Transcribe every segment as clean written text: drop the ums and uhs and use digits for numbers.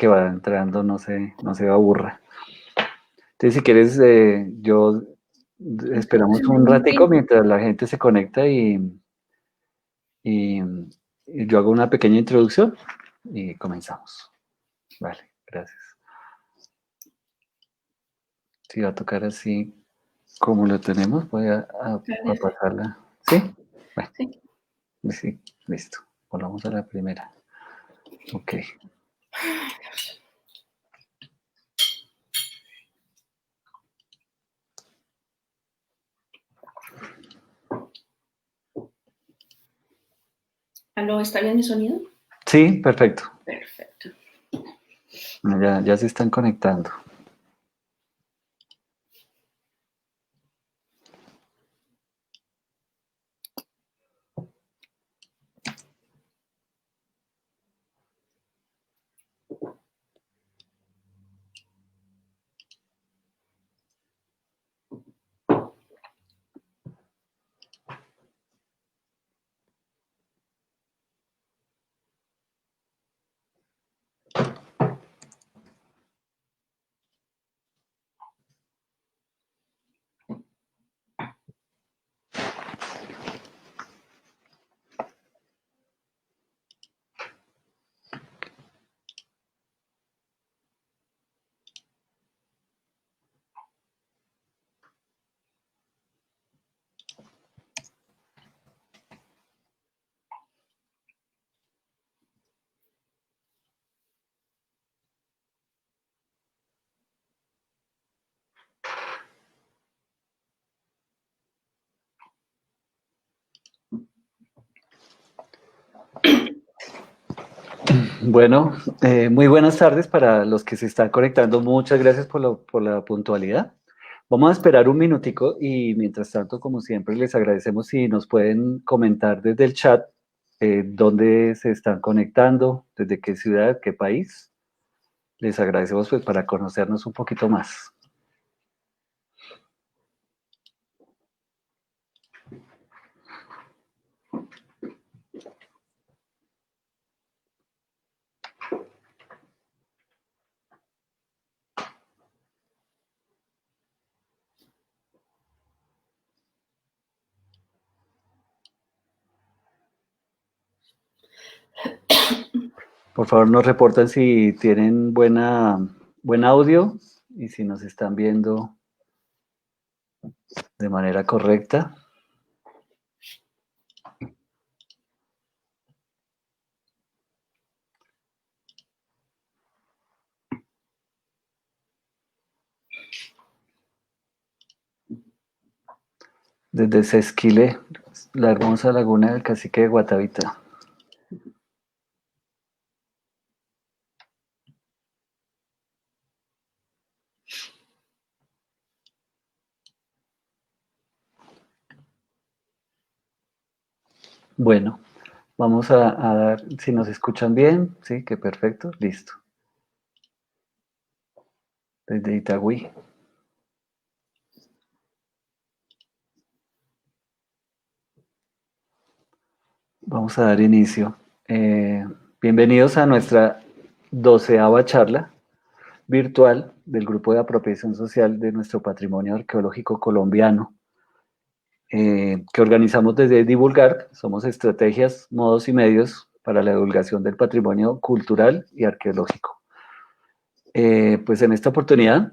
que va entrando no se aburra. Entonces, si quieres, esperamos un ratico mientras la gente se conecta y yo hago una pequeña introducción y comenzamos. Vale, gracias. Sí, va a tocar así como lo tenemos. Voy a pasarla. ¿Sí? Bueno, sí, listo. Volvamos a la primera. Ok. ¿Aló, está bien el sonido? Sí, perfecto. Perfecto. Ya se están conectando. Bueno, muy buenas tardes para los que se están conectando. Muchas gracias por la puntualidad. Vamos a esperar un minutico y mientras tanto, como siempre, les agradecemos si nos pueden comentar desde el chat dónde se están conectando, desde qué ciudad, qué país. Les agradecemos pues para conocernos un poquito más. Por favor, nos reportan si tienen buen audio y si nos están viendo de manera correcta. Desde Sesquile, la hermosa laguna del Cacique de Guatavita. Bueno, vamos a dar, si nos escuchan bien, sí, que perfecto, listo. Desde Itagüí. Vamos a dar inicio. Bienvenidos a nuestra 12ª charla virtual del Grupo de Apropiación Social de nuestro Patrimonio Arqueológico Colombiano, que organizamos desde Divulgar. Somos estrategias, modos y medios para la divulgación del patrimonio cultural y arqueológico. Pues en esta oportunidad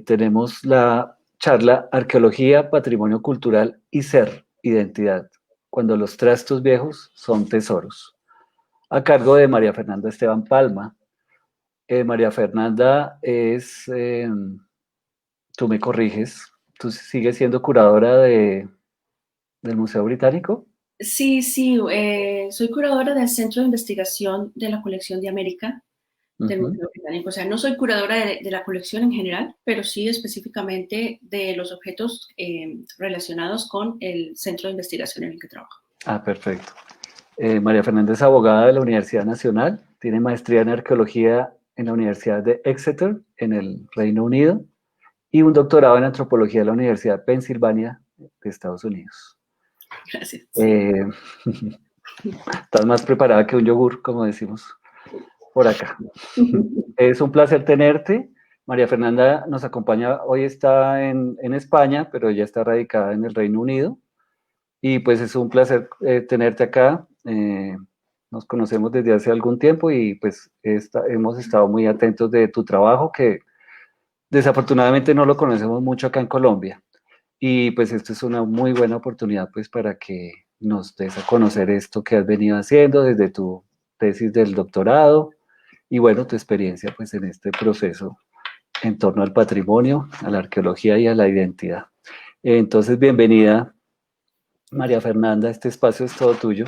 tenemos la charla Arqueología, Patrimonio Cultural y Ser, Identidad, cuando los trastos viejos son tesoros, a cargo de María Fernanda Esteban Palma. María Fernanda tú me corriges, tú sigues siendo curadora del Museo Británico. Sí, soy curadora del Centro de Investigación de la Colección de América del Museo Británico. O sea, no soy curadora de la colección en general, pero sí específicamente de los objetos relacionados con el Centro de Investigación en el que trabajo. Ah, perfecto. María Fernanda es abogada de la Universidad Nacional, tiene maestría en arqueología en la Universidad de Exeter, en el Reino Unido, y un doctorado en antropología de la Universidad de Pensilvania, de Estados Unidos. Gracias. Estás más preparada que un yogur, como decimos. por acá. Es un placer tenerte. María Fernanda nos acompaña, hoy está en España, pero ella está radicada en el Reino Unido. Y pues es un placer tenerte acá. Nos conocemos desde hace algún tiempo y pues hemos estado muy atentos de tu trabajo, que desafortunadamente no lo conocemos mucho acá en Colombia. Y pues esto es una muy buena oportunidad pues para que nos des a conocer esto que has venido haciendo desde tu tesis del doctorado y bueno, tu experiencia pues en este proceso en torno al patrimonio, a la arqueología y a la identidad. Entonces, bienvenida, María Fernanda, este espacio es todo tuyo.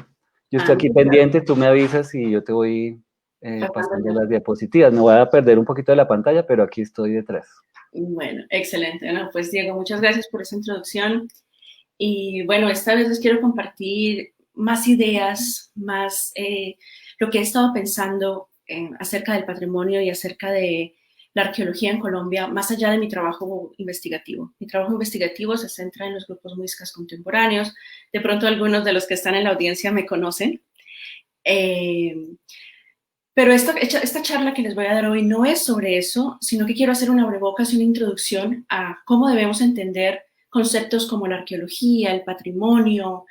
Yo estoy aquí Muchas gracias. pendiente, tú me avisas y yo te voy Pasando pasando ya. las diapositivas. Me voy a perder un poquito de la pantalla, pero aquí estoy detrás. Bueno, excelente. ¿No? Pues Diego, muchas gracias por esa introducción. Y bueno, esta vez les quiero compartir más ideas, más lo que he estado pensando acerca del patrimonio y acerca de la arqueología en Colombia, más allá de mi trabajo investigativo. Mi trabajo investigativo se centra en los grupos muiscas contemporáneos. De pronto algunos de los que están en la audiencia me conocen. Pero esta charla que les voy a dar hoy no es sobre eso, sino que quiero hacer una abrebocas y una introducción a cómo debemos entender conceptos como la arqueología, el patrimonio,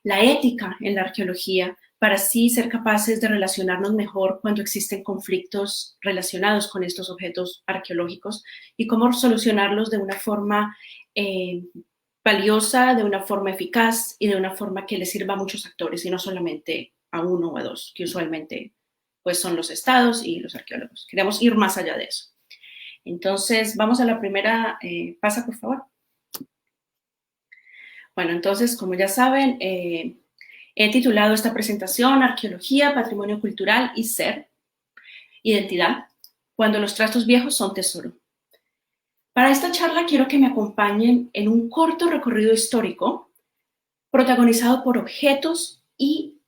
la ética en la arqueología, para así ser capaces de relacionarnos mejor cuando existen conflictos relacionados con estos objetos arqueológicos y cómo solucionarlos de una forma valiosa, de una forma eficaz y de una forma que les sirva a muchos actores y no solamente a uno o a dos, que usualmente pues son los estados y los arqueólogos. Queremos ir más allá de eso. Entonces, vamos a la primera, pasa por favor. Bueno, entonces, como ya saben, he titulado esta presentación Arqueología, Patrimonio Cultural y Ser, Identidad, cuando los trastos viejos son tesoro. Para esta charla quiero que me acompañen en un corto recorrido histórico protagonizado por objetos y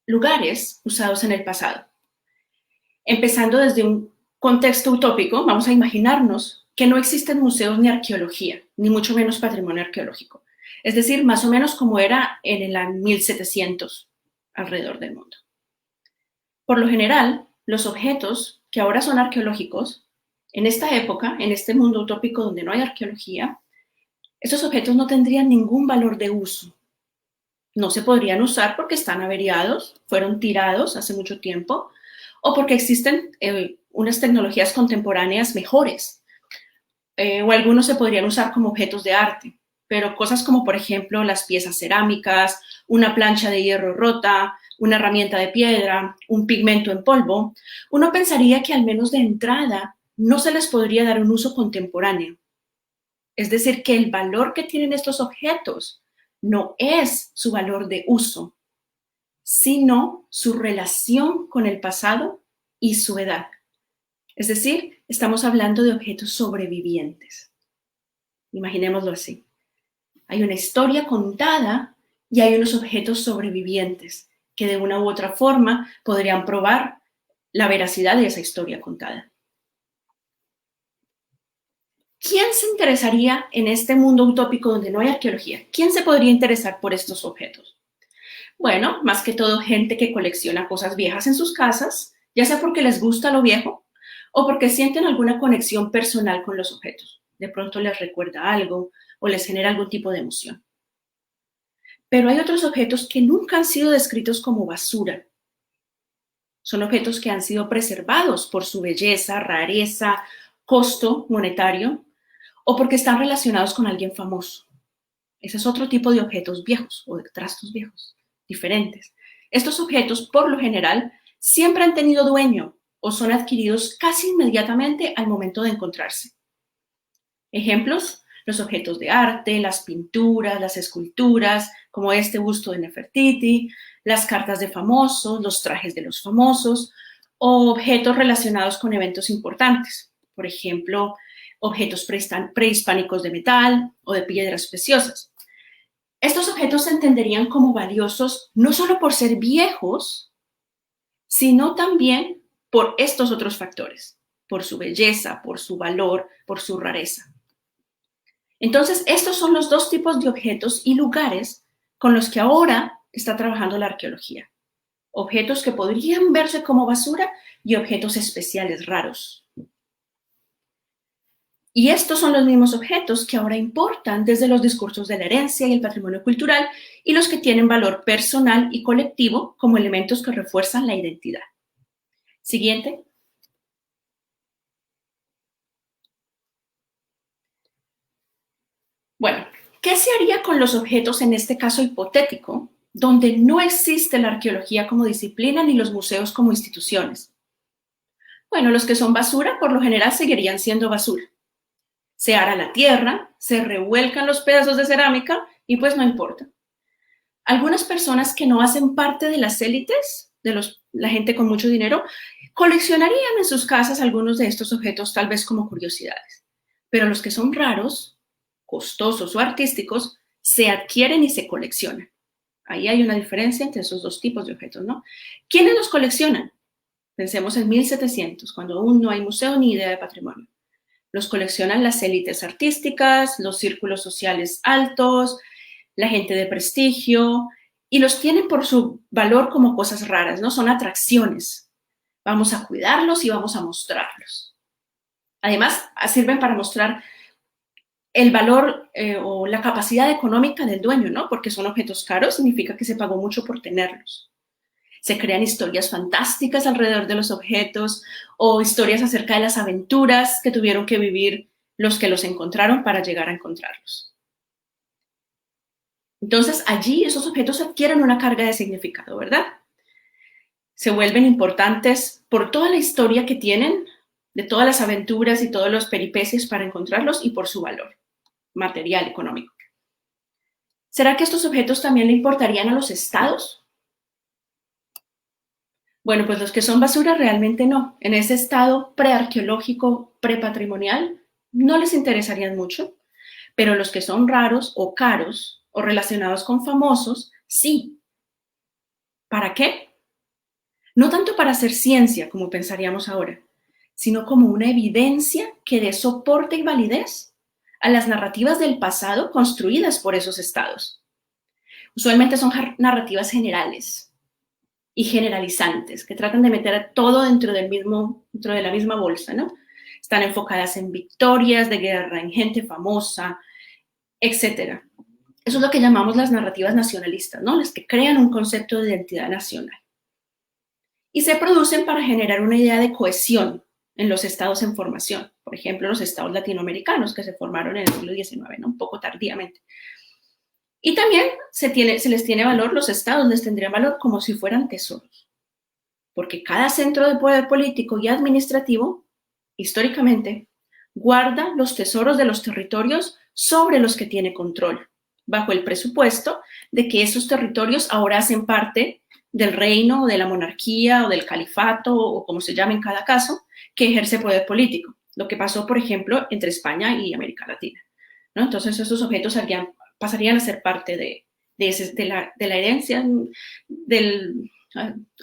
lugares usados en el pasado. Empezando desde un contexto utópico, vamos a imaginarnos que no existen museos ni arqueología, ni mucho menos patrimonio arqueológico. Es decir, más o menos como era en el año 1700 alrededor del mundo. Por lo general, los objetos que ahora son arqueológicos, en esta época, en este mundo utópico donde no hay arqueología, esos objetos no tendrían ningún valor de uso. No se podrían usar porque están averiados, fueron tirados hace mucho tiempo, o porque existen unas tecnologías contemporáneas mejores, o algunos se podrían usar como objetos de arte, pero cosas como, por ejemplo, las piezas cerámicas, una plancha de hierro rota, una herramienta de piedra, un pigmento en polvo, uno pensaría que al menos de entrada no se les podría dar un uso contemporáneo. Es decir, que el valor que tienen estos objetos no es su valor de uso, sino su relación con el pasado y su edad. Es decir, estamos hablando de objetos sobrevivientes. Imaginémoslo así. Hay una historia contada y hay unos objetos sobrevivientes que de una u otra forma podrían probar la veracidad de esa historia contada. ¿Quién se interesaría en este mundo utópico donde no hay arqueología? ¿Quién se podría interesar por estos objetos? Bueno, más que todo gente que colecciona cosas viejas en sus casas, ya sea porque les gusta lo viejo o porque sienten alguna conexión personal con los objetos. De pronto les recuerda algo o les genera algún tipo de emoción. Pero hay otros objetos que nunca han sido descritos como basura. Son objetos que han sido preservados por su belleza, rareza, costo monetario o porque están relacionados con alguien famoso. Ese es otro tipo de objetos viejos o de trastos viejos, diferentes. Estos objetos, por lo general, siempre han tenido dueño o son adquiridos casi inmediatamente al momento de encontrarse. Ejemplos, los objetos de arte, las pinturas, las esculturas, como este busto de Nefertiti, las cartas de famosos, los trajes de los famosos, o objetos relacionados con eventos importantes. Por ejemplo, objetos prehispánicos de metal o de piedras preciosas. Estos objetos se entenderían como valiosos no solo por ser viejos, sino también por estos otros factores, por su belleza, por su valor, por su rareza. Entonces, estos son los dos tipos de objetos y lugares con los que ahora está trabajando la arqueología. objetos que podrían verse como basura y objetos especiales raros. Y estos son los mismos objetos que ahora importan desde los discursos de la herencia y el patrimonio cultural y los que tienen valor personal y colectivo como elementos que refuerzan la identidad. Siguiente. Bueno, ¿qué se haría con los objetos en este caso hipotético, donde no existe la arqueología como disciplina ni los museos como instituciones? Bueno, los que son basura por lo general seguirían siendo basura. Se ara la tierra, se revuelcan los pedazos de cerámica y pues no importa. Algunas personas que no hacen parte de las élites, la gente con mucho dinero, coleccionarían en sus casas algunos de estos objetos tal vez como curiosidades. Pero los que son raros, costosos o artísticos, se adquieren y se coleccionan. Ahí hay una diferencia entre esos dos tipos de objetos, ¿no? ¿Quiénes los coleccionan? Pensemos en 1700, cuando aún no hay museo ni idea de patrimonio. Los coleccionan las élites artísticas, los círculos sociales altos, la gente de prestigio, y los tienen por su valor como cosas raras, ¿no? Son atracciones. Vamos a cuidarlos y vamos a mostrarlos. Además, sirven para mostrar el valor o la capacidad económica del dueño, ¿no? Porque son objetos caros, significa que se pagó mucho por tenerlos. Se crean historias fantásticas alrededor de los objetos o historias acerca de las aventuras que tuvieron que vivir los que los encontraron para llegar a encontrarlos. Entonces, allí esos objetos adquieren una carga de significado, ¿verdad? Se vuelven importantes por toda la historia que tienen, de todas las aventuras y todos los peripecias para encontrarlos y por su valor material, económico. ¿Será que estos objetos también le importarían a los estados? Bueno, pues los que son basura realmente no. En ese estado prearqueológico, prepatrimonial, no les interesarían mucho, pero los que son raros o caros o relacionados con famosos, sí. ¿Para qué? No tanto para hacer ciencia, como pensaríamos ahora, sino como una evidencia que dé soporte y validez a las narrativas del pasado construidas por esos estados. Usualmente son narrativas generales y generalizantes, que tratan de meter a todo dentro de la misma bolsa, ¿no? Están enfocadas en victorias de guerra, en gente famosa, etc. Eso es lo que llamamos las narrativas nacionalistas, ¿no? Las que crean un concepto de identidad nacional. Y se producen para generar una idea de cohesión en los estados en formación. Por ejemplo, los estados latinoamericanos que se formaron en el siglo XIX, ¿no? Un poco tardíamente. Y también se les tiene valor, los estados les tendrían valor como si fueran tesoros. Porque cada centro de poder político y administrativo, históricamente, guarda los tesoros de los territorios sobre los que tiene control, bajo el presupuesto de que esos territorios ahora hacen parte del reino o de la monarquía o del califato o como se llame en cada caso, que ejerce poder político. Lo que pasó, por ejemplo, entre España y América Latina, ¿no? Entonces, esos objetos pasarían a ser parte de la herencia,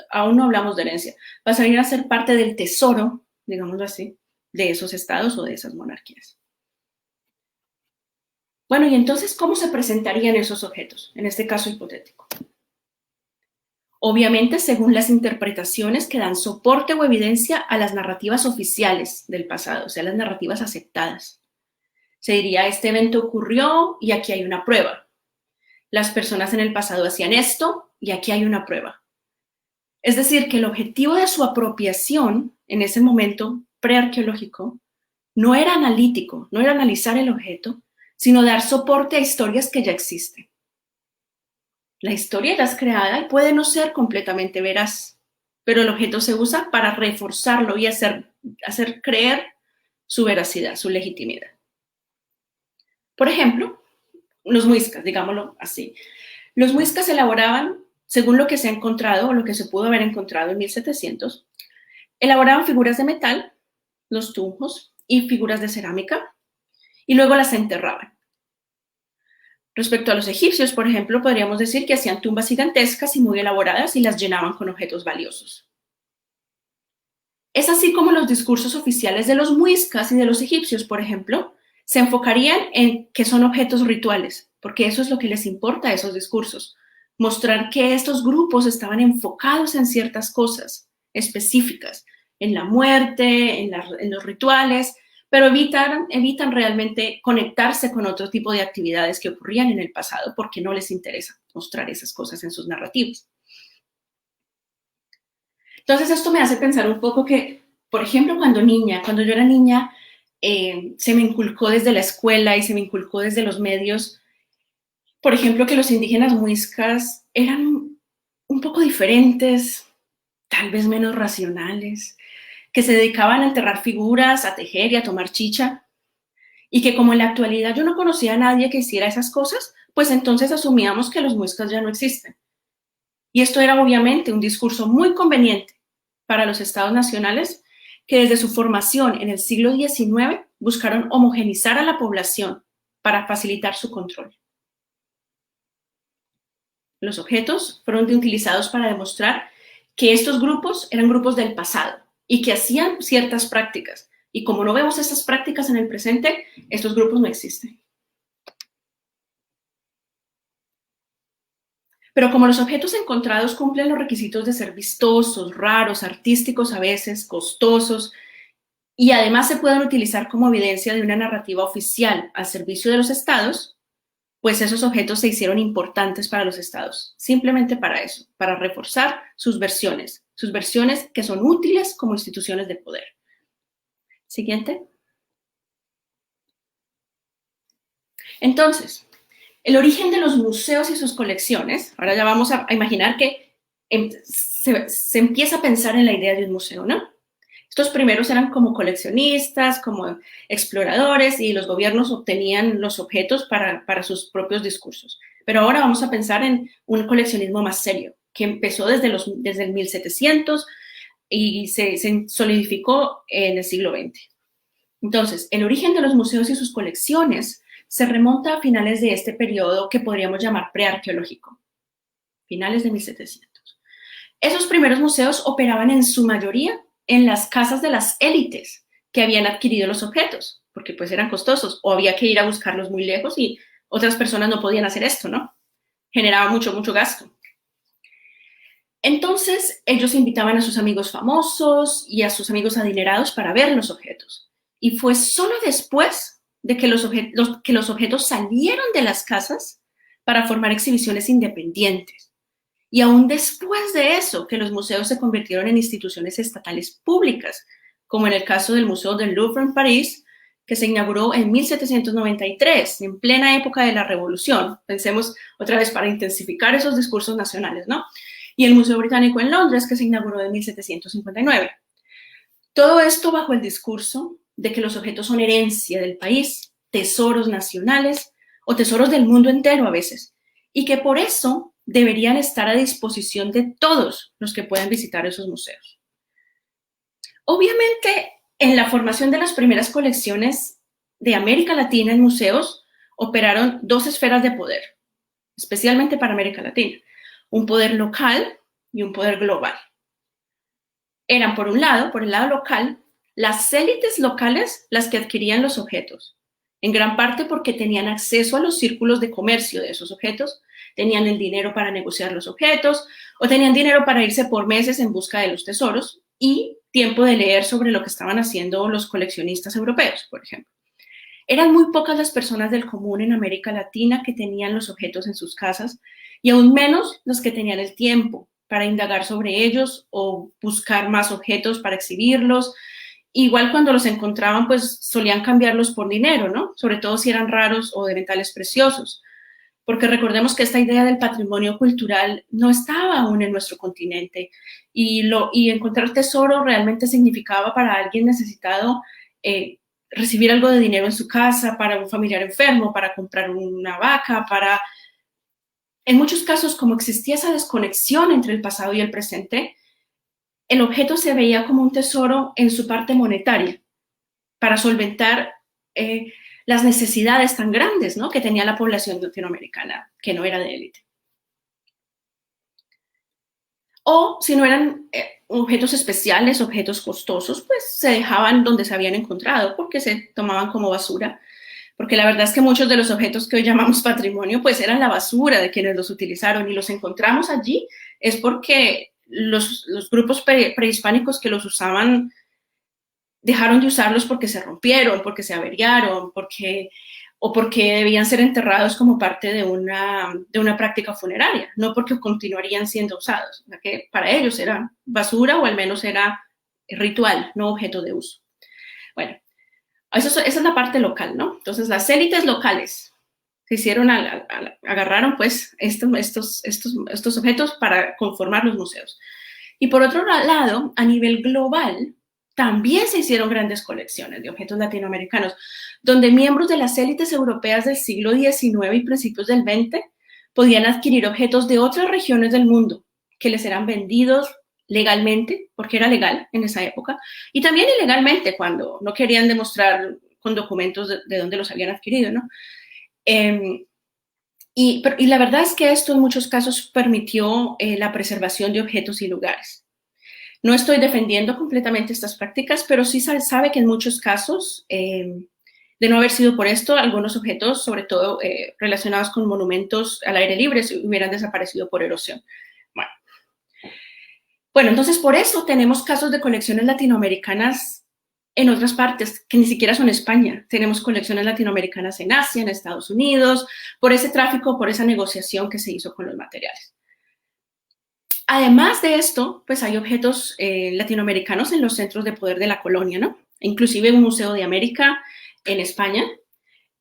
aún no hablamos de herencia, pasarían a ser parte del tesoro, digámoslo así, de esos estados o de esas monarquías. Bueno, y entonces, ¿cómo se presentarían esos objetos, en este caso hipotético? Obviamente, según las interpretaciones que dan soporte o evidencia a las narrativas oficiales del pasado, o sea, las narrativas aceptadas. Se diría, este evento ocurrió y aquí hay una prueba. Las personas en el pasado hacían esto y aquí hay una prueba. Es decir, que el objetivo de su apropiación en ese momento prearqueológico no era analítico, no era analizar el objeto, sino dar soporte a historias que ya existen. La historia ya es creada y puede no ser completamente veraz, pero el objeto se usa para reforzarlo y hacer creer su veracidad, su legitimidad. Por ejemplo, los muiscas, digámoslo así. Los muiscas se elaboraban, según lo que se ha encontrado o lo que se pudo haber encontrado en 1700, elaboraban figuras de metal, los tunjos, y figuras de cerámica, y luego las enterraban. Respecto a los egipcios, por ejemplo, podríamos decir que hacían tumbas gigantescas y muy elaboradas y las llenaban con objetos valiosos. Es así como los discursos oficiales de los muiscas y de los egipcios, por ejemplo, se enfocarían en que son objetos rituales, porque eso es lo que les importa a esos discursos, mostrar que estos grupos estaban enfocados en ciertas cosas específicas, en la muerte, en los rituales, pero evitan realmente conectarse con otro tipo de actividades que ocurrían en el pasado porque no les interesa mostrar esas cosas en sus narrativas. Entonces esto me hace pensar un poco que, por ejemplo, cuando yo era niña, se me inculcó desde la escuela y se me inculcó desde los medios, por ejemplo, que los indígenas muiscas eran un poco diferentes, tal vez menos racionales, que se dedicaban a enterrar figuras, a tejer y a tomar chicha, y que como en la actualidad yo no conocía a nadie que hiciera esas cosas, pues entonces asumíamos que los muiscas ya no existen. Y esto era obviamente un discurso muy conveniente para los estados nacionales que desde su formación en el siglo XIX buscaron homogenizar a la población para facilitar su control. Los objetos fueron utilizados para demostrar que estos grupos eran grupos del pasado y que hacían ciertas prácticas. Y como no vemos esas prácticas en el presente, estos grupos no existen. Pero como los objetos encontrados cumplen los requisitos de ser vistosos, raros, artísticos a veces, costosos, y además se pueden utilizar como evidencia de una narrativa oficial al servicio de los estados, pues esos objetos se hicieron importantes para los estados, simplemente para eso, para reforzar sus versiones que son útiles como instituciones de poder. Siguiente. Entonces, el origen de los museos y sus colecciones, ahora ya vamos a imaginar que se empieza a pensar en la idea de un museo, ¿no? Estos primeros eran como coleccionistas, como exploradores, y los gobiernos obtenían los objetos para sus propios discursos. Pero ahora vamos a pensar en un coleccionismo más serio, que empezó desde el 1700 y se solidificó en el siglo XX. Entonces, el origen de los museos y sus colecciones se remonta a finales de este periodo que podríamos llamar prearqueológico, finales de 1700. Esos primeros museos operaban en su mayoría en las casas de las élites que habían adquirido los objetos, porque pues eran costosos o había que ir a buscarlos muy lejos y otras personas no podían hacer esto, ¿no? Generaba mucho gasto. Entonces, ellos invitaban a sus amigos famosos y a sus amigos adinerados para ver los objetos. Y fue solo después de que los objetos salieron de las casas para formar exhibiciones independientes. Y aún después de eso, que los museos se convirtieron en instituciones estatales públicas, como en el caso del Museo del Louvre en París, que se inauguró en 1793, en plena época de la Revolución. Pensemos otra vez para intensificar esos discursos nacionales, ¿no? Y el Museo Británico en Londres, que se inauguró en 1759. Todo esto bajo el discurso de que los objetos son herencia del país, tesoros nacionales o tesoros del mundo entero a veces, y que por eso deberían estar a disposición de todos los que puedan visitar esos museos. Obviamente, en la formación de las primeras colecciones de América Latina en museos, operaron dos esferas de poder, especialmente para América Latina, un poder local y un poder global. Eran, por un lado, por el lado local, las élites locales las que adquirían los objetos, en gran parte porque tenían acceso a los círculos de comercio de esos objetos, tenían el dinero para negociar los objetos o tenían dinero para irse por meses en busca de los tesoros y tiempo de leer sobre lo que estaban haciendo los coleccionistas europeos, por ejemplo. Eran muy pocas las personas del común en América Latina que tenían los objetos en sus casas y aún menos los que tenían el tiempo para indagar sobre ellos o buscar más objetos para exhibirlos. Igual cuando los encontraban, pues solían cambiarlos por dinero, ¿no? Sobre todo si eran raros o de metales preciosos. Porque recordemos que esta idea del patrimonio cultural no estaba aún en nuestro continente y encontrar tesoro realmente significaba para alguien necesitado recibir algo de dinero en su casa, para un familiar enfermo, para comprar una vaca, En muchos casos, como existía esa desconexión entre el pasado y el presente, el objeto se veía como un tesoro en su parte monetaria para solventar las necesidades tan grandes, ¿no?, que tenía la población latinoamericana, que no era de élite. O si no eran objetos especiales, objetos costosos, pues se dejaban donde se habían encontrado porque se tomaban como basura. porque la verdad es que muchos de los objetos que hoy llamamos patrimonio pues eran la basura de quienes los utilizaron y los encontramos allí es porque los grupos prehispánicos que los usaban dejaron de usarlos porque se rompieron, porque se averiaron, o porque debían ser enterrados como parte de una práctica funeraria, no porque continuarían siendo usados, o sea que para ellos era basura o al menos era ritual, no objeto de uso. Bueno, esa es la parte local, ¿no? Entonces las élites locales se hicieron, agarraron pues estos objetos para conformar los museos. Y por otro lado, a nivel global, también se hicieron grandes colecciones de objetos latinoamericanos, donde miembros de las élites europeas del siglo XIX y principios del XX podían adquirir objetos de otras regiones del mundo que les eran vendidos legalmente, porque era legal en esa época, y también ilegalmente cuando no querían demostrar con documentos de dónde los habían adquirido, ¿no? Y la verdad es que esto en muchos casos permitió la preservación de objetos y lugares. No estoy defendiendo completamente estas prácticas, pero sí sabe que en muchos casos, de no haber sido por esto, algunos objetos, sobre todo relacionados con monumentos al aire libre, hubieran desaparecido por erosión. Bueno, entonces por eso tenemos casos de colecciones latinoamericanas en otras partes, que ni siquiera son España. Tenemos colecciones latinoamericanas en Asia, en Estados Unidos, por ese tráfico, por esa negociación que se hizo con los materiales. Además de esto, pues hay objetos latinoamericanos en los centros de poder de la colonia, ¿no? Inclusive un museo de América en España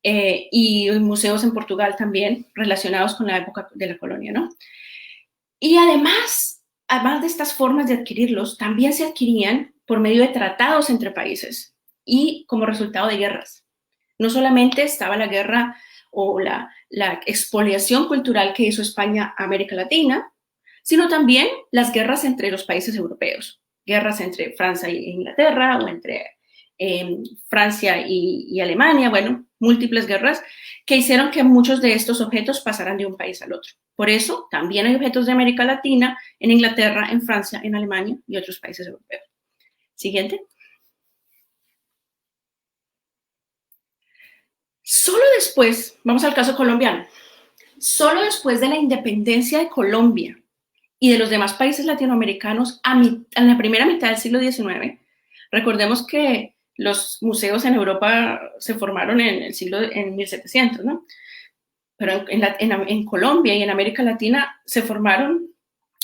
y museos en Portugal también relacionados con la época de la colonia, ¿no? Y además de estas formas de adquirirlos, también se adquirían por medio de tratados entre países y como resultado de guerras. No solamente estaba la guerra o la expoliación cultural que hizo España a América Latina, sino también las guerras entre los países europeos, guerras entre Francia e Inglaterra o entre Francia y Alemania, bueno, múltiples guerras que hicieron que muchos de estos objetos pasaran de un país al otro. Por eso también hay objetos de América Latina en Inglaterra, en Francia, en Alemania y otros países europeos. Siguiente. Solo después, vamos al caso colombiano, solo después de la independencia de Colombia y de los demás países latinoamericanos en la primera mitad del siglo XIX, recordemos que los museos en Europa se formaron en 1700, ¿no? Pero en Colombia y en América Latina se formaron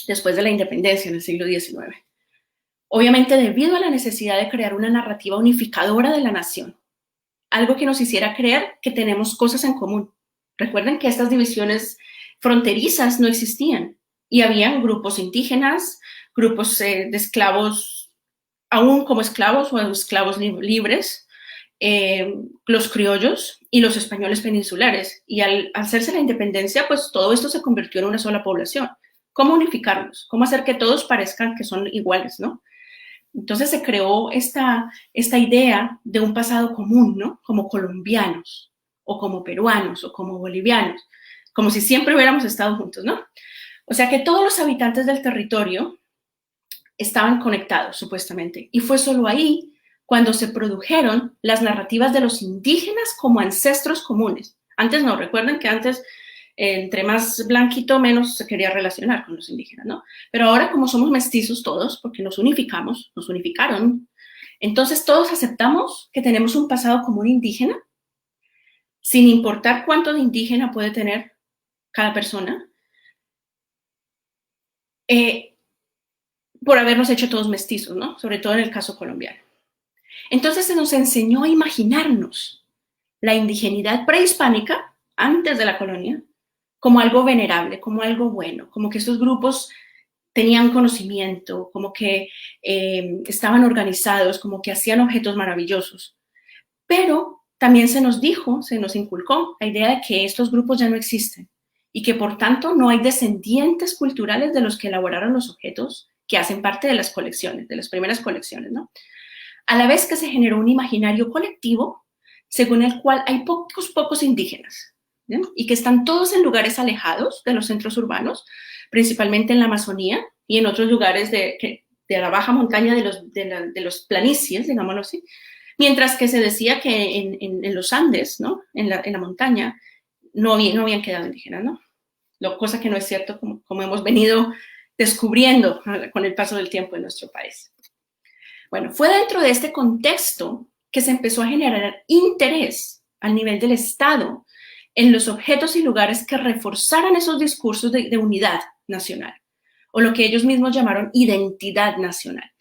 después de la independencia en el siglo XIX. Obviamente debido a la necesidad de crear una narrativa unificadora de la nación, algo que nos hiciera creer que tenemos cosas en común. Recuerden que estas divisiones fronterizas no existían y habían grupos indígenas, grupos de esclavos, aún como esclavos o esclavos libres, los criollos y los españoles peninsulares. Y al hacerse la independencia, pues todo esto se convirtió en una sola población. ¿Cómo unificarlos? ¿Cómo hacer que todos parezcan que son iguales, no? Entonces se creó esta idea de un pasado común, ¿no? Como colombianos, o como peruanos, o como bolivianos, como si siempre hubiéramos estado juntos, ¿no? O sea que todos los habitantes del territorio estaban conectados, supuestamente, y fue solo ahí cuando se produjeron las narrativas de los indígenas como ancestros comunes. Antes no, recuerden que antes entre más blanquito, menos se quería relacionar con los indígenas, ¿no? Pero ahora, como somos mestizos todos, porque nos unificamos, nos unificaron, entonces todos aceptamos que tenemos un pasado común indígena, sin importar cuánto de indígena puede tener cada persona, por habernos hecho todos mestizos, ¿no? Sobre todo en el caso colombiano. Entonces se nos enseñó a imaginarnos la indigenidad prehispánica, antes de la colonia, como algo venerable, como algo bueno, como que esos grupos tenían conocimiento, como que estaban organizados, como que hacían objetos maravillosos. Pero también se nos dijo, se nos inculcó la idea de que estos grupos ya no existen y que por tanto no hay descendientes culturales de los que elaboraron los objetos que hacen parte de las colecciones, de las primeras colecciones, ¿no? A la vez que se generó un imaginario colectivo según el cual hay pocos indígenas, ¿bien? Y que están todos en lugares alejados de los centros urbanos, principalmente en la Amazonía y en otros lugares de la baja montaña de los planicies, digámoslo así, Mientras que se decía que en los Andes, ¿no? En la montaña, no habían quedado indígenas, ¿no? Cosa que no es cierto, como hemos venido descubriendo con el paso del tiempo en nuestro país. Bueno, fue dentro de este contexto que se empezó a generar interés al nivel del Estado en los objetos y lugares que reforzaran esos discursos de unidad nacional, o lo que ellos mismos llamaron identidad nacional.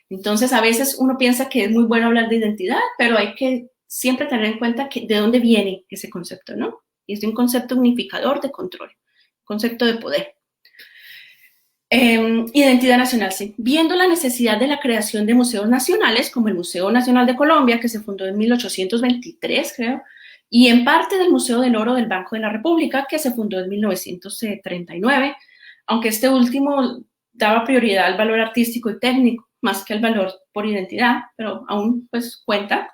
Entonces, a veces uno piensa que es muy bueno hablar de identidad, pero hay que siempre tener en cuenta de dónde viene ese concepto, ¿no? Y es un concepto unificador de control, concepto de poder. Identidad nacional, sí. Viendo la necesidad de la creación de museos nacionales, como el Museo Nacional de Colombia, que se fundó en 1823, creo, y en parte del Museo del Oro del Banco de la República, que se fundó en 1939, aunque este último daba prioridad al valor artístico y técnico, más que al valor por identidad, pero aún pues cuenta,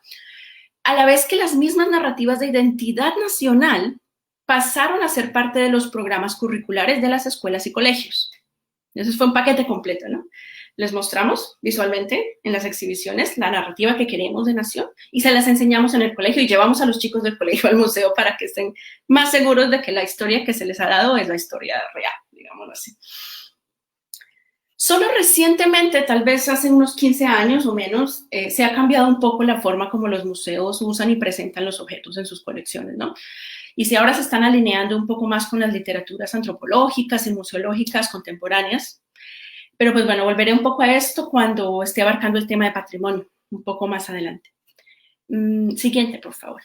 a la vez que las mismas narrativas de identidad nacional pasaron a ser parte de los programas curriculares de las escuelas y colegios. Entonces fue un paquete completo, ¿no? Les mostramos visualmente en las exhibiciones la narrativa que queremos de nación y se las enseñamos en el colegio y llevamos a los chicos del colegio al museo para que estén más seguros de que la historia que se les ha dado es la historia real, digámoslo así. Solo recientemente, tal vez hace unos 15 años o menos, se ha cambiado un poco la forma como los museos usan y presentan los objetos en sus colecciones, ¿no? Y si ahora se están alineando un poco más con las literaturas antropológicas y museológicas contemporáneas. Pero pues bueno, volveré un poco a esto cuando esté abarcando el tema de patrimonio, un poco más adelante. Siguiente, por favor.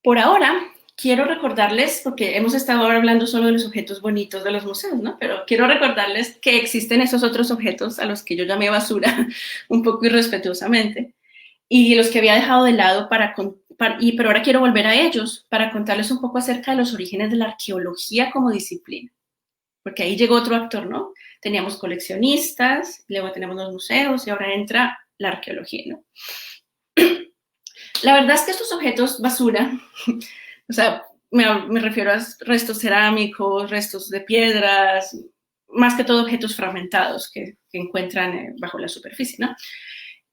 Por ahora, quiero recordarles, porque hemos estado ahora hablando solo de los objetos bonitos de los museos, ¿no? Pero quiero recordarles que existen esos otros objetos a los que yo llamé basura, un poco irrespetuosamente, y los que había dejado de lado pero ahora quiero volver a ellos para contarles un poco acerca de los orígenes de la arqueología como disciplina. Porque ahí llegó otro actor, ¿no? Teníamos coleccionistas, luego tenemos los museos y ahora entra la arqueología, ¿no? La verdad es que estos objetos basura, o sea, me refiero a restos cerámicos, restos de piedras, más que todo objetos fragmentados que encuentran bajo la superficie, ¿no?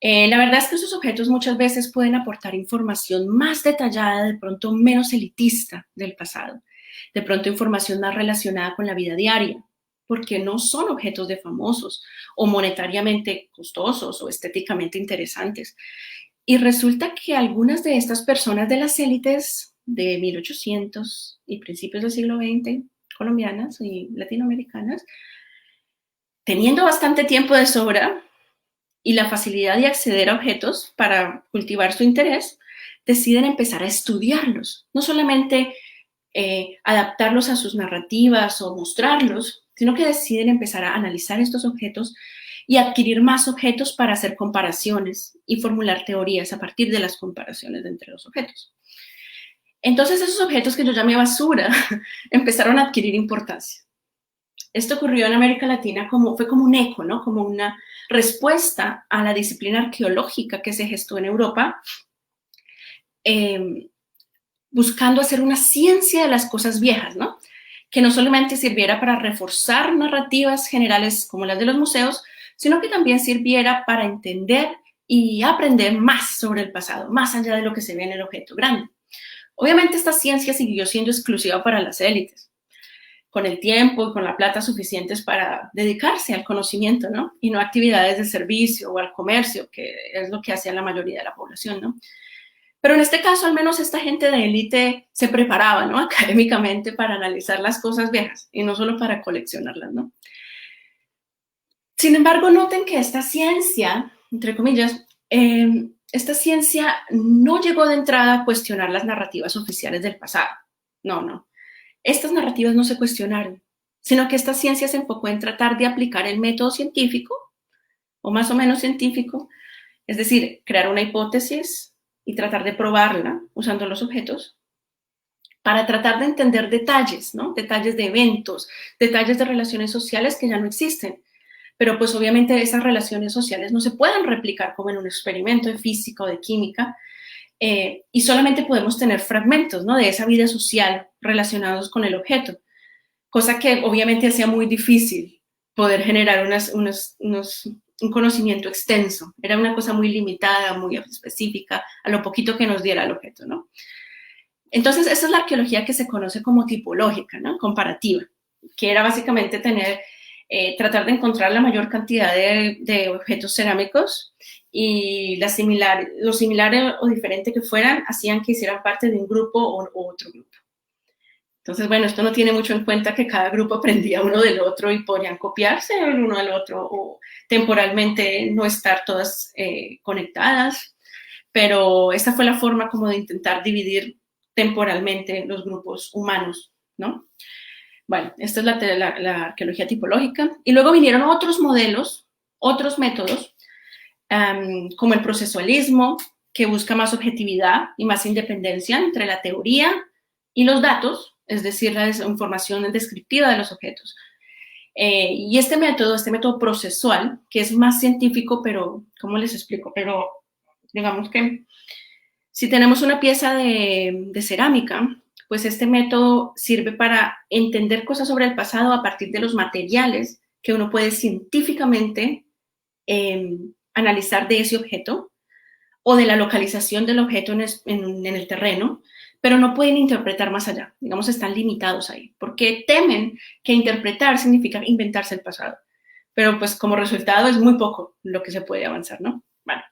La verdad es que esos objetos muchas veces pueden aportar información más detallada, de pronto menos elitista del pasado, de pronto información más relacionada con la vida diaria, porque no son objetos de famosos o monetariamente costosos o estéticamente interesantes. Y resulta que algunas de estas personas de las élites de 1800 y principios del siglo XX, colombianas y latinoamericanas, teniendo bastante tiempo de sobra y la facilidad de acceder a objetos para cultivar su interés, deciden empezar a estudiarlos, no solamente adaptarlos a sus narrativas o mostrarlos, sino que deciden empezar a analizar estos objetos y adquirir más objetos para hacer comparaciones y formular teorías a partir de las comparaciones entre los objetos. Entonces esos objetos que yo llamé basura empezaron a adquirir importancia. Esto ocurrió en América Latina fue como un eco, ¿no? Como una respuesta a la disciplina arqueológica que se gestó en Europa, buscando hacer una ciencia de las cosas viejas, ¿no? Que no solamente sirviera para reforzar narrativas generales como las de los museos, sino que también sirviera para entender y aprender más sobre el pasado, más allá de lo que se ve en el objeto grande. Obviamente esta ciencia siguió siendo exclusiva para las élites, con el tiempo y con la plata suficientes para dedicarse al conocimiento, ¿no? Y no a actividades de servicio o al comercio, que es lo que hacía la mayoría de la población, ¿no? Pero en este caso, al menos esta gente de élite se preparaba, ¿no? Académicamente para analizar las cosas viejas y no solo para coleccionarlas, ¿no? Sin embargo, noten que esta ciencia, entre comillas, esta ciencia no llegó de entrada a cuestionar las narrativas oficiales del pasado. No, no. Estas narrativas no se cuestionaron, sino que esta ciencia se enfocó en tratar de aplicar el método científico, o más o menos científico, es decir, crear una hipótesis y tratar de probarla usando los objetos, para tratar de entender detalles, ¿no? Detalles de eventos, detalles de relaciones sociales que ya no existen. Pero pues obviamente esas relaciones sociales no se pueden replicar como en un experimento de física o de química, y solamente podemos tener fragmentos, ¿no? De esa vida social relacionados con el objeto, cosa que obviamente hacía muy difícil poder generar unos un conocimiento extenso, era una cosa muy limitada, muy específica, a lo poquito que nos diera el objeto, ¿no? Entonces, esa es la arqueología que se conoce como tipológica, ¿no? Comparativa, que era básicamente tratar de encontrar la mayor cantidad de objetos cerámicos y lo similar o diferente que fueran hacían que hicieran parte de un grupo o otro grupo. Entonces, bueno, esto no tiene mucho en cuenta que cada grupo aprendía uno del otro y podían copiarse el uno al otro o temporalmente no estar todas conectadas, pero esta fue la forma como de intentar dividir temporalmente los grupos humanos, ¿no? Bueno, esta es la arqueología tipológica. Y luego vinieron otros modelos, otros métodos, como el procesualismo, que busca más objetividad y más independencia entre la teoría y los datos, es decir, la información descriptiva de los objetos. Y este método procesual, que es más científico, pero, ¿cómo les explico? Pero digamos que si tenemos una pieza de cerámica, pues este método sirve para entender cosas sobre el pasado a partir de los materiales que uno puede científicamente analizar de ese objeto o de la localización del objeto en el terreno, pero no pueden interpretar más allá, digamos, están limitados ahí, porque temen que interpretar significa inventarse el pasado, pero pues como resultado es muy poco lo que se puede avanzar, ¿no? Bueno.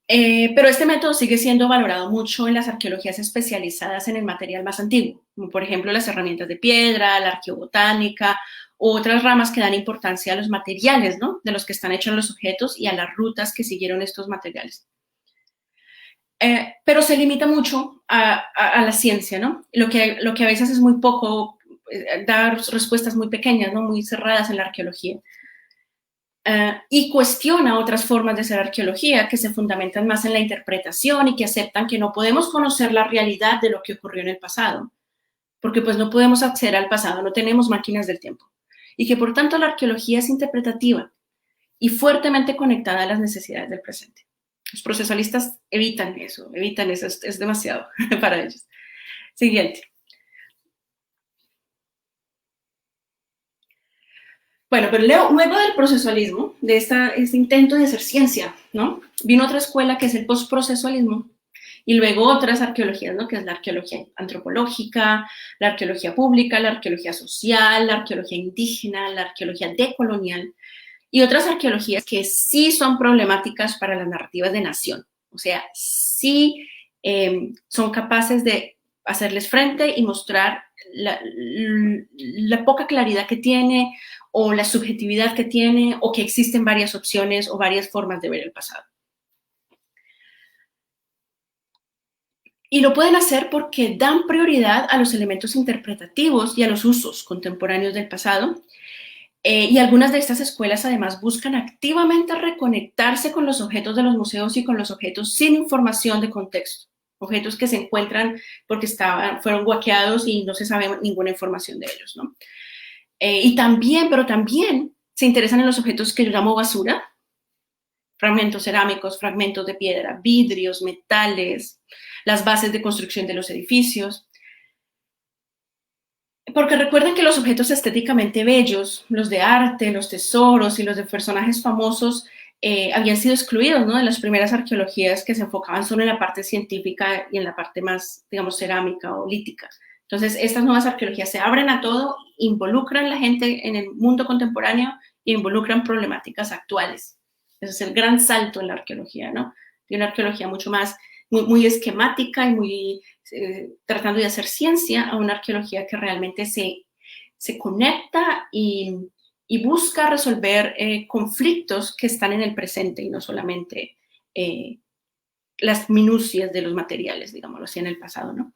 Pero este método sigue siendo valorado mucho en las arqueologías especializadas en el material más antiguo, como por ejemplo las herramientas de piedra, la arqueobotánica, u otras ramas que dan importancia a los materiales, ¿no? De los que están hechos los objetos y a las rutas que siguieron estos materiales. Pero se limita mucho a la ciencia, ¿no? Lo que a veces es muy poco, dar respuestas muy pequeñas, ¿no? Muy cerradas en la arqueología. Y cuestiona otras formas de hacer arqueología que se fundamentan más en la interpretación y que aceptan que no podemos conocer la realidad de lo que ocurrió en el pasado, porque pues no podemos acceder al pasado, no tenemos máquinas del tiempo, y que por tanto la arqueología es interpretativa y fuertemente conectada a las necesidades del presente. Los procesualistas evitan eso, es demasiado para ellos. Siguiente. Bueno, pero luego del procesualismo, de este intento de hacer ciencia, ¿no? Vino otra escuela que es el postprocesualismo, y luego otras arqueologías, ¿no? Que es la arqueología antropológica, la arqueología pública, la arqueología social, la arqueología indígena, la arqueología decolonial, y otras arqueologías que sí son problemáticas para las narrativas de nación. O sea, sí son capaces de hacerles frente y mostrar la poca claridad que tiene o la subjetividad que tiene o que existen varias opciones o varias formas de ver el pasado. Y lo pueden hacer porque dan prioridad a los elementos interpretativos y a los usos contemporáneos del pasado. Y algunas de estas escuelas además buscan activamente reconectarse con los objetos de los museos y con los objetos sin información de contexto. Objetos que se encuentran porque fueron guaqueados y no se sabe ninguna información de ellos, ¿no? Pero también se interesan en los objetos que yo llamo basura, fragmentos cerámicos, fragmentos de piedra, vidrios, metales, las bases de construcción de los edificios. Porque recuerden que los objetos estéticamente bellos, los de arte, los tesoros y los de personajes famosos habían sido excluidos, ¿no? De las primeras arqueologías que se enfocaban solo en la parte científica y en la parte más, digamos, cerámica o lítica. Entonces, estas nuevas arqueologías se abren a todo, involucran a la gente en el mundo contemporáneo e involucran problemáticas actuales. Ese es el gran salto en la arqueología, ¿no? De una arqueología mucho más, muy esquemática y muy tratando de hacer ciencia, a una arqueología que realmente se conecta y busca resolver conflictos que están en el presente y no solamente las minucias de los materiales, digámoslo así, en el pasado, ¿no?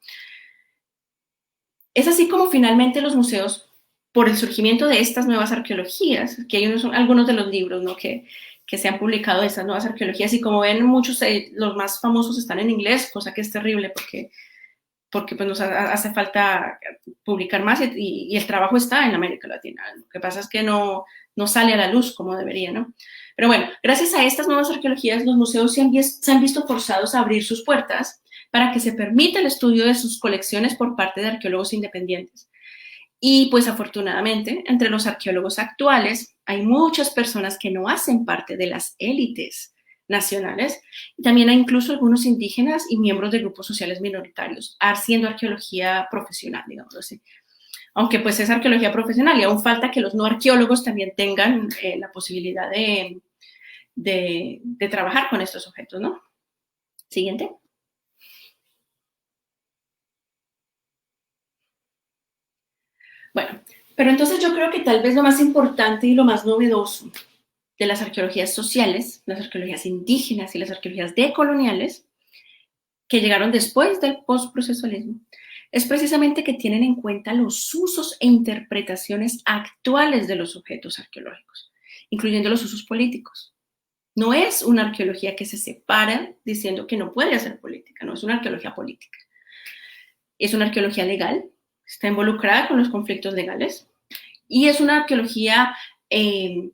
Es así como finalmente los museos, por el surgimiento de estas nuevas arqueologías, que hay algunos de los libros, ¿no? que se han publicado de estas nuevas arqueologías, y como ven, muchos, los más famosos están en inglés, cosa que es terrible porque pues nos hace falta publicar más y el trabajo está en América Latina. Lo que pasa es que no sale a la luz como debería, ¿no? Pero bueno, gracias a estas nuevas arqueologías, los museos se han visto forzados a abrir sus puertas para que se permita el estudio de sus colecciones por parte de arqueólogos independientes. Y pues afortunadamente, entre los arqueólogos actuales hay muchas personas que no hacen parte de las élites nacionales. También hay incluso algunos indígenas y miembros de grupos sociales minoritarios haciendo arqueología profesional, digamos así. Aunque pues es arqueología profesional y aún falta que los no arqueólogos también tengan la posibilidad de trabajar con estos objetos, ¿no? Siguiente. Bueno, pero entonces yo creo que tal vez lo más importante y lo más novedoso de las arqueologías sociales, las arqueologías indígenas y las arqueologías decoloniales, que llegaron después del postprocesualismo, es precisamente que tienen en cuenta los usos e interpretaciones actuales de los objetos arqueológicos, incluyendo los usos políticos. No es una arqueología que se separa diciendo que no puede hacer política, no es una arqueología política. Es una arqueología legal, está involucrada con los conflictos legales, y es una arqueología que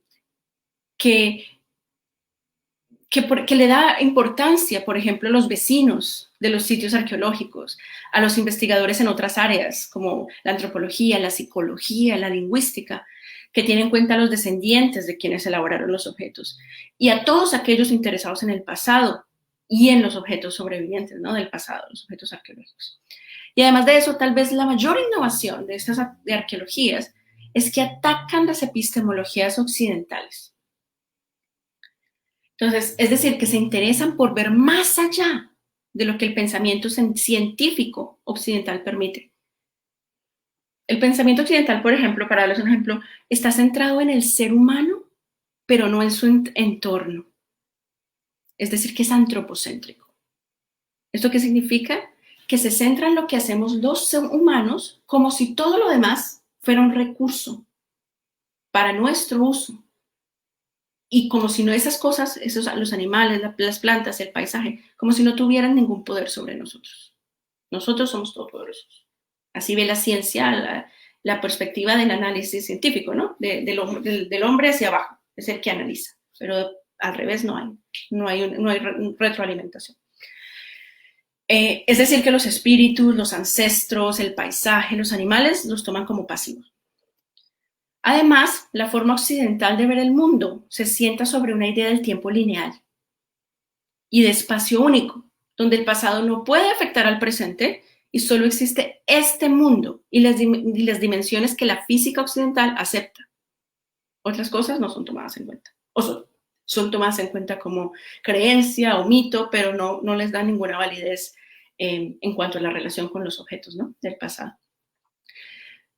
le da importancia, por ejemplo, a los vecinos de los sitios arqueológicos, a los investigadores en otras áreas, como la antropología, la psicología, la lingüística, que tienen en cuenta a los descendientes de quienes elaboraron los objetos, y a todos aquellos interesados en el pasado y en los objetos sobrevivientes, ¿no?, del pasado, los objetos arqueológicos. Y además de eso, tal vez la mayor innovación de estas arqueologías es que atacan las epistemologías occidentales. Entonces, es decir, que se interesan por ver más allá de lo que el pensamiento científico occidental permite. El pensamiento occidental, por ejemplo, para darles un ejemplo, está centrado en el ser humano, pero no en su entorno. Es decir, que es antropocéntrico. ¿Esto qué significa? Que se centra en lo que hacemos los humanos como si todo lo demás fuera un recurso para nuestro uso. Y como si no esas cosas, los animales, las plantas, el paisaje, como si no tuvieran ningún poder sobre nosotros. Nosotros somos todopoderosos. Así ve la ciencia, la perspectiva del análisis científico, ¿no? Del hombre hacia abajo, es el que analiza. Pero al revés no hay retroalimentación. Es decir, que los espíritus, los ancestros, el paisaje, los animales los toman como pasivos. Además, la forma occidental de ver el mundo se sienta sobre una idea del tiempo lineal y de espacio único, donde el pasado no puede afectar al presente y solo existe este mundo y las dimensiones que la física occidental acepta. Otras cosas no son tomadas en cuenta, o son tomadas en cuenta como creencia o mito, pero no les da ninguna validez en cuanto a la relación con los objetos, ¿no?, del pasado.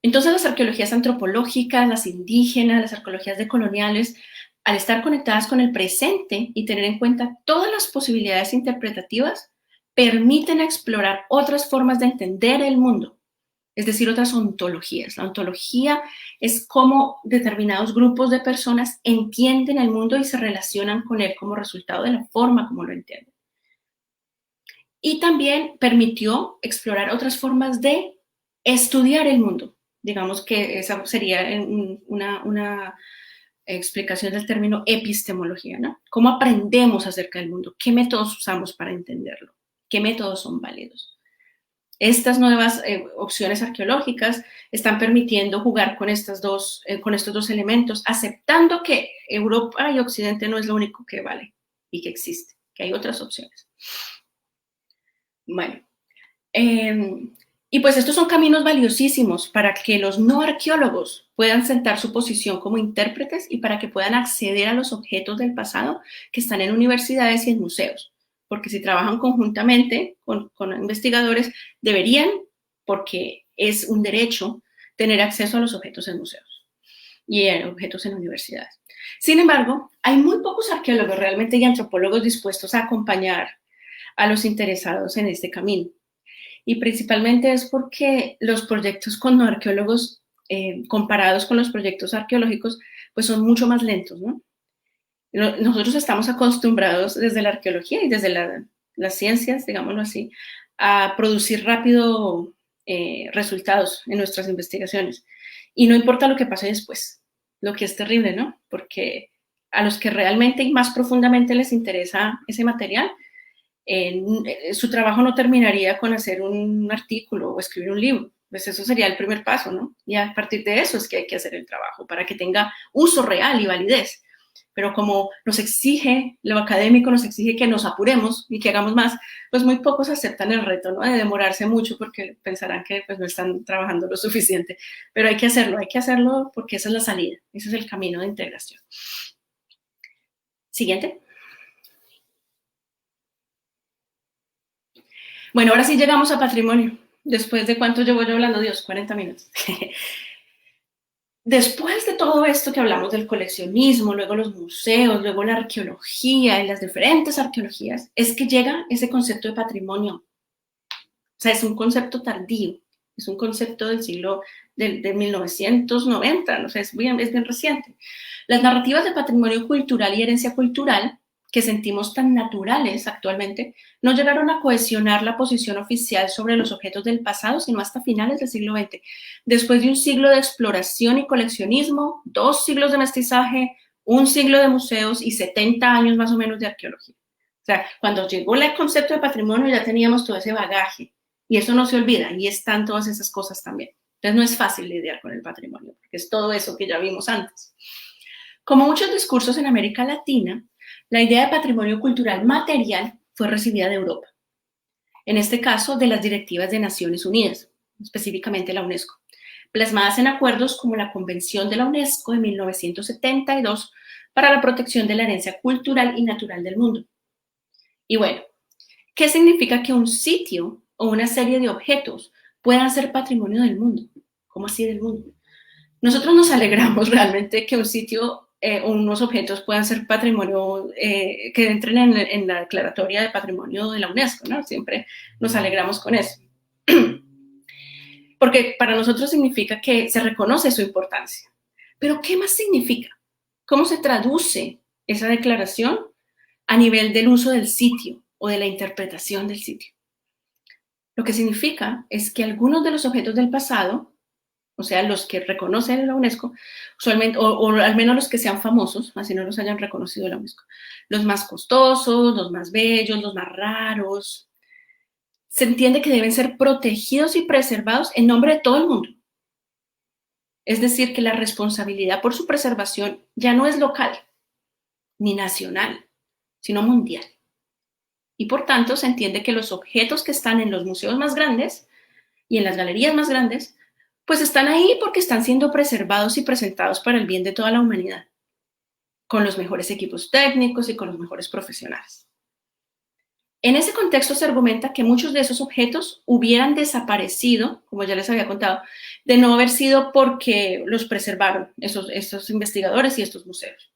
Entonces, las arqueologías antropológicas, las indígenas, las arqueologías decoloniales, al estar conectadas con el presente y tener en cuenta todas las posibilidades interpretativas, permiten explorar otras formas de entender el mundo, es decir, otras ontologías. La ontología es cómo determinados grupos de personas entienden el mundo y se relacionan con él como resultado de la forma como lo entienden. Y también permitió explorar otras formas de estudiar el mundo. Digamos que esa sería una explicación del término epistemología, ¿no? ¿Cómo aprendemos acerca del mundo? ¿Qué métodos usamos para entenderlo? ¿Qué métodos son válidos? Estas nuevas opciones arqueológicas están permitiendo jugar con estos dos elementos, aceptando que Europa y Occidente no es lo único que vale y que existe, que hay otras opciones. Bueno, y pues estos son caminos valiosísimos para que los no arqueólogos puedan sentar su posición como intérpretes y para que puedan acceder a los objetos del pasado que están en universidades y en museos. Porque si trabajan conjuntamente con investigadores, deberían, porque es un derecho, tener acceso a los objetos en museos y a objetos en universidades. Sin embargo, hay muy pocos arqueólogos realmente y antropólogos dispuestos a acompañar a los interesados en este camino. Y principalmente es porque los proyectos con no arqueólogos, comparados con los proyectos arqueológicos, pues son mucho más lentos, ¿no? Nosotros estamos acostumbrados desde la arqueología y desde las ciencias, digámoslo así, a producir rápido resultados en nuestras investigaciones. Y no importa lo que pase después, lo que es terrible, ¿no? Porque a los que realmente y más profundamente les interesa ese material, su trabajo no terminaría con hacer un artículo o escribir un libro, pues eso sería el primer paso, ¿no? Y a partir de eso es que hay que hacer el trabajo para que tenga uso real y validez. Pero como nos exige, lo académico nos exige que nos apuremos y que hagamos más, pues muy pocos aceptan el reto, ¿no? De demorarse mucho porque pensarán que pues no están trabajando lo suficiente. Pero hay que hacerlo porque esa es la salida, ese es el camino de integración. Siguiente. Bueno, ahora sí llegamos a patrimonio. ¿Después de cuánto llevo yo hablando? Dios, 40 minutos. Después de todo esto que hablamos del coleccionismo, luego los museos, luego la arqueología y las diferentes arqueologías, es que llega ese concepto de patrimonio. O sea, es un concepto tardío, es un concepto del siglo de 1990, no sé, es bien reciente. Las narrativas de patrimonio cultural y herencia cultural que sentimos tan naturales actualmente, no llegaron a cohesionar la posición oficial sobre los objetos del pasado, sino hasta finales del siglo XX. Después de un siglo de exploración y coleccionismo, 2 siglos de mestizaje, 1 siglo de museos y 70 años más o menos de arqueología. O sea, cuando llegó el concepto de patrimonio ya teníamos todo ese bagaje y eso no se olvida y están todas esas cosas también. Entonces no es fácil lidiar con el patrimonio porque es todo eso que ya vimos antes. Como muchos discursos en América Latina, la idea de patrimonio cultural material fue recibida de Europa. En este caso, de las directivas de Naciones Unidas, específicamente la UNESCO, plasmadas en acuerdos como la Convención de la UNESCO de 1972 para la protección de la herencia cultural y natural del mundo. Y bueno, ¿qué significa que un sitio o una serie de objetos puedan ser patrimonio del mundo? ¿Cómo así del mundo? Nosotros nos alegramos realmente que un sitio unos objetos puedan ser patrimonio, que entren en la declaratoria de patrimonio de la UNESCO, ¿no? Siempre nos alegramos con eso. Porque para nosotros significa que se reconoce su importancia. Pero ¿qué más significa? ¿Cómo se traduce esa declaración a nivel del uso del sitio o de la interpretación del sitio? Lo que significa es que algunos de los objetos del pasado, o sea, los que reconoce la UNESCO, usualmente, o al menos los que sean famosos, así no los hayan reconocido la UNESCO, los más costosos, los más bellos, los más raros, se entiende que deben ser protegidos y preservados en nombre de todo el mundo. Es decir, que la responsabilidad por su preservación ya no es local ni nacional, sino mundial. Y por tanto, se entiende que los objetos que están en los museos más grandes y en las galerías más grandes pues están ahí porque están siendo preservados y presentados para el bien de toda la humanidad, con los mejores equipos técnicos y con los mejores profesionales. En ese contexto se argumenta que muchos de esos objetos hubieran desaparecido, como ya les había contado, de no haber sido porque los preservaron esos investigadores y estos museos.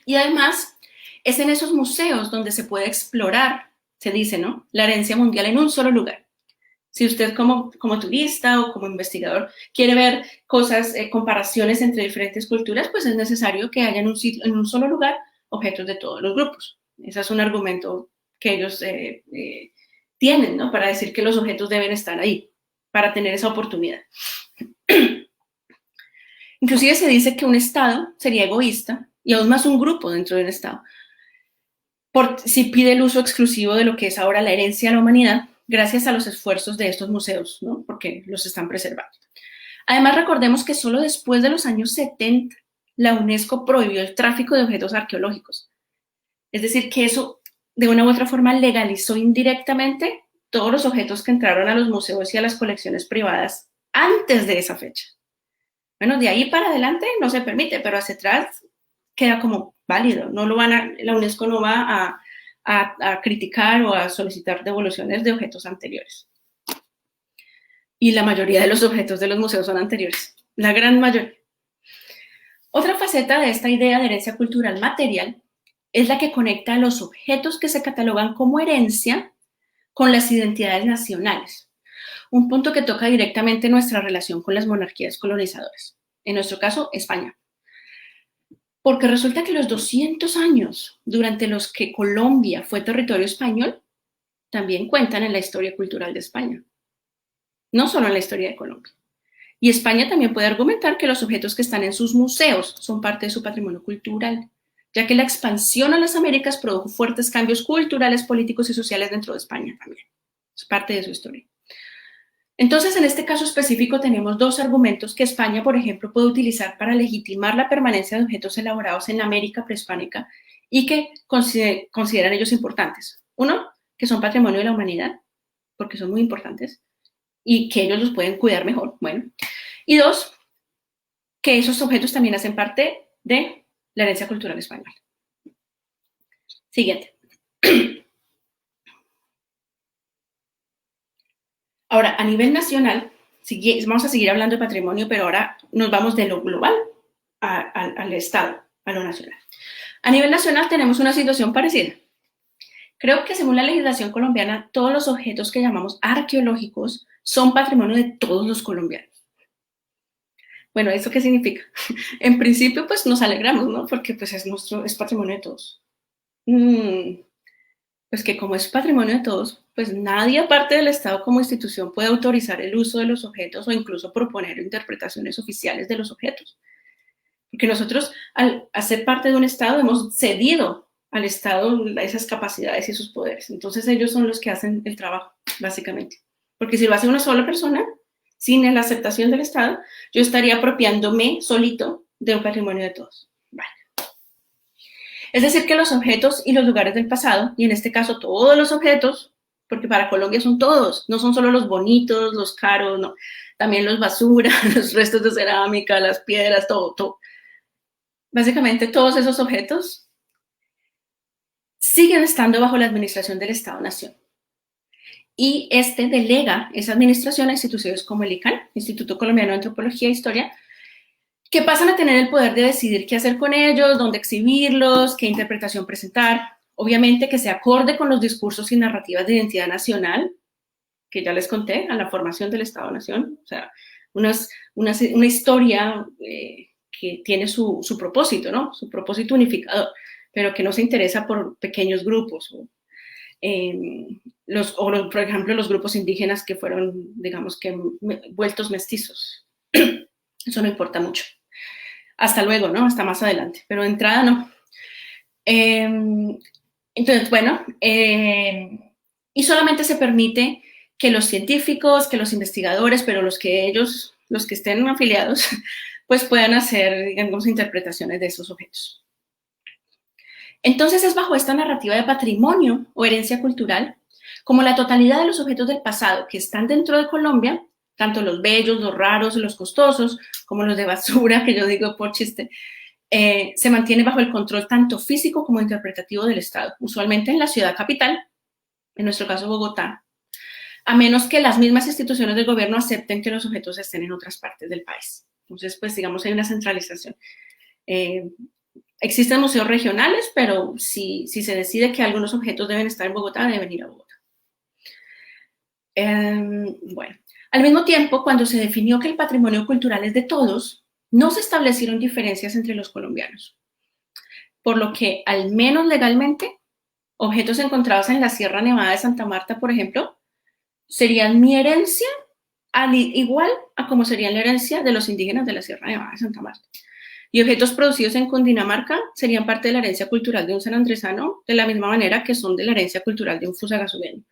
Y además, es en esos museos donde se puede explorar, se dice, ¿no?, la herencia mundial en un solo lugar. Si usted como turista o como investigador quiere ver cosas, comparaciones entre diferentes culturas, pues es necesario que haya en un solo lugar objetos de todos los grupos. Ese es un argumento que ellos tienen, ¿no?, para decir que los objetos deben estar ahí, para tener esa oportunidad. Inclusive se dice que un Estado sería egoísta, y aún más un grupo dentro de un Estado, si pide el uso exclusivo de lo que es ahora la herencia de la humanidad, gracias a los esfuerzos de estos museos, ¿no?, porque los están preservando. Además, recordemos que solo después de los años 70, la UNESCO prohibió el tráfico de objetos arqueológicos. Es decir, que eso, de una u otra forma, legalizó indirectamente todos los objetos que entraron a los museos y a las colecciones privadas antes de esa fecha. Bueno, de ahí para adelante no se permite, pero hacia atrás queda como válido. La UNESCO no va a criticar o a solicitar devoluciones de objetos anteriores. Y la mayoría de los objetos de los museos son anteriores, la gran mayoría. Otra faceta de esta idea de herencia cultural material es la que conecta a los objetos que se catalogan como herencia con las identidades nacionales. Un punto que toca directamente nuestra relación con las monarquías colonizadoras. En nuestro caso, España. Porque resulta que los 200 años durante los que Colombia fue territorio español también cuentan en la historia cultural de España, no solo en la historia de Colombia. Y España también puede argumentar que los objetos que están en sus museos son parte de su patrimonio cultural, ya que la expansión a las Américas produjo fuertes cambios culturales, políticos y sociales dentro de España también. Es parte de su historia. Entonces, en este caso específico tenemos dos argumentos que España, por ejemplo, puede utilizar para legitimar la permanencia de objetos elaborados en la América prehispánica y que consideran ellos importantes. Uno, que son patrimonio de la humanidad, porque son muy importantes y que ellos los pueden cuidar mejor. Bueno. Y dos, que esos objetos también hacen parte de la herencia cultural española. Siguiente. Ahora, a nivel nacional, vamos a seguir hablando de patrimonio, pero ahora nos vamos de lo global al Estado, a lo nacional. A nivel nacional tenemos una situación parecida. Creo que según la legislación colombiana, todos los objetos que llamamos arqueológicos son patrimonio de todos los colombianos. Bueno, ¿eso qué significa? En principio, pues nos alegramos, ¿no? Porque pues es patrimonio de todos. Pues que como es patrimonio de todos, pues nadie aparte del Estado como institución puede autorizar el uso de los objetos o incluso proponer interpretaciones oficiales de los objetos. Porque nosotros, al hacer parte de un Estado, hemos cedido al Estado esas capacidades y sus poderes. Entonces ellos son los que hacen el trabajo, básicamente. Porque si lo hace una sola persona, sin la aceptación del Estado, yo estaría apropiándome solito de un patrimonio de todos. Vale. Es decir, que los objetos y los lugares del pasado, y en este caso todos los objetos, porque para Colombia son todos, no son solo los bonitos, los caros, no, también los basura, los restos de cerámica, las piedras, todo. Básicamente todos esos objetos siguen estando bajo la administración del Estado-Nación. Y este delega esa administración a instituciones como el ICANN, Instituto Colombiano de Antropología e Historia, que pasan a tener el poder de decidir qué hacer con ellos, dónde exhibirlos, qué interpretación presentar. Obviamente que se acorde con los discursos y narrativas de identidad nacional, que ya les conté, a la formación del Estado-Nación. O sea, una historia que tiene su propósito, ¿no? Su propósito unificador, pero que no se interesa por pequeños grupos. Por ejemplo, los grupos indígenas que fueron, digamos que, vueltos mestizos. Eso no importa mucho. Hasta luego, ¿no? Hasta más adelante, pero de entrada no. Entonces, bueno, y solamente se permite que los científicos, que los investigadores, pero los que estén afiliados, pues puedan hacer, digamos, interpretaciones de esos objetos. Entonces es bajo esta narrativa de patrimonio o herencia cultural, como la totalidad de los objetos del pasado que están dentro de Colombia, tanto los bellos, los raros, los costosos, como los de basura, que yo digo por chiste, se mantiene bajo el control tanto físico como interpretativo del Estado, usualmente en la ciudad capital, en nuestro caso Bogotá, a menos que las mismas instituciones del gobierno acepten que los objetos estén en otras partes del país. Entonces, pues digamos, hay una centralización. Existen museos regionales, pero si se decide que algunos objetos deben estar en Bogotá, deben ir a Bogotá. Bueno, al mismo tiempo, cuando se definió que el patrimonio cultural es de todos, no se establecieron diferencias entre los colombianos. Por lo que, al menos legalmente, objetos encontrados en la Sierra Nevada de Santa Marta, por ejemplo, serían mi herencia igual a como serían la herencia de los indígenas de la Sierra Nevada de Santa Marta. Y objetos producidos en Cundinamarca serían parte de la herencia cultural de un sanandresano, de la misma manera que son de la herencia cultural de un fusagasugreño,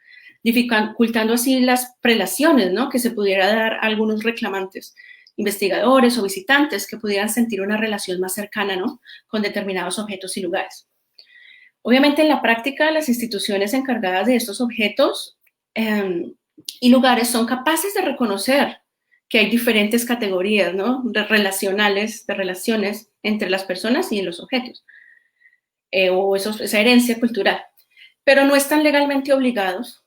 dificultando así las prelaciones, ¿no?, que se pudiera dar a algunos reclamantes, investigadores o visitantes que pudieran sentir una relación más cercana, ¿no?, con determinados objetos y lugares. Obviamente, en la práctica, las instituciones encargadas de estos objetos y lugares son capaces de reconocer que hay diferentes categorías, ¿no?, de relaciones entre las personas y los objetos, o esa herencia cultural, pero no están legalmente obligados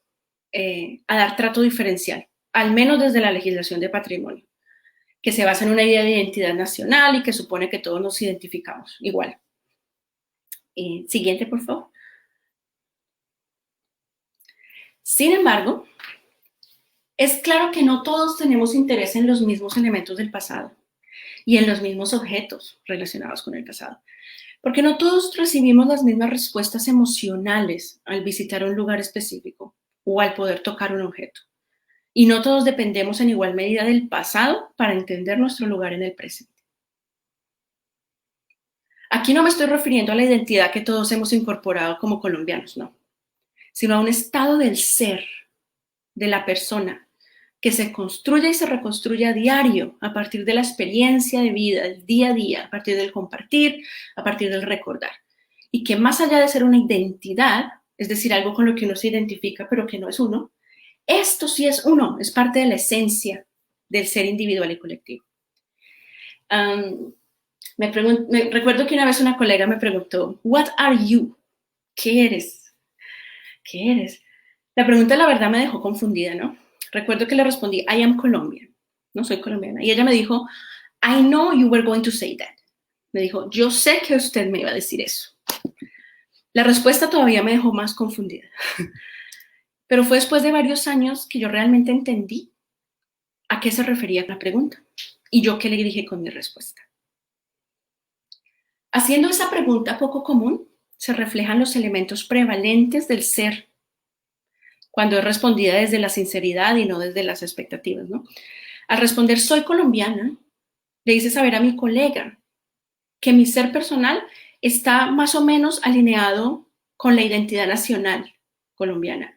a dar trato diferencial, al menos desde la legislación de patrimonio, que se basa en una idea de identidad nacional y que supone que todos nos identificamos igual. Siguiente, por favor. Sin embargo, es claro que no todos tenemos interés en los mismos elementos del pasado y en los mismos objetos relacionados con el pasado, porque no todos recibimos las mismas respuestas emocionales al visitar un lugar específico o al poder tocar un objeto. Y no todos dependemos en igual medida del pasado para entender nuestro lugar en el presente. Aquí no me estoy refiriendo a la identidad que todos hemos incorporado como colombianos, no, sino a un estado del ser, de la persona, que se construye y se reconstruye a diario a partir de la experiencia de vida, del día a día, a partir del compartir, a partir del recordar. Y que más allá de ser una identidad, es decir, algo con lo que uno se identifica pero que no es uno, esto sí es uno, es parte de la esencia del ser individual y colectivo. Recuerdo que una vez una colega me preguntó, "What are you?" ¿Qué eres? ¿Qué eres? La pregunta, la verdad, me dejó confundida, ¿no? Recuerdo que le respondí, I am Colombian, no soy colombiana. Y ella me dijo, I know you were going to say that. Me dijo, yo sé que usted me iba a decir eso. La respuesta todavía me dejó más confundida. Pero fue después de varios años que yo realmente entendí a qué se refería la pregunta y yo qué le dije con mi respuesta. Haciendo esa pregunta poco común, se reflejan los elementos prevalentes del ser cuando es respondida desde la sinceridad y no desde las expectativas, ¿no? Al responder soy colombiana, le hice saber a mi colega que mi ser personal está más o menos alineado con la identidad nacional colombiana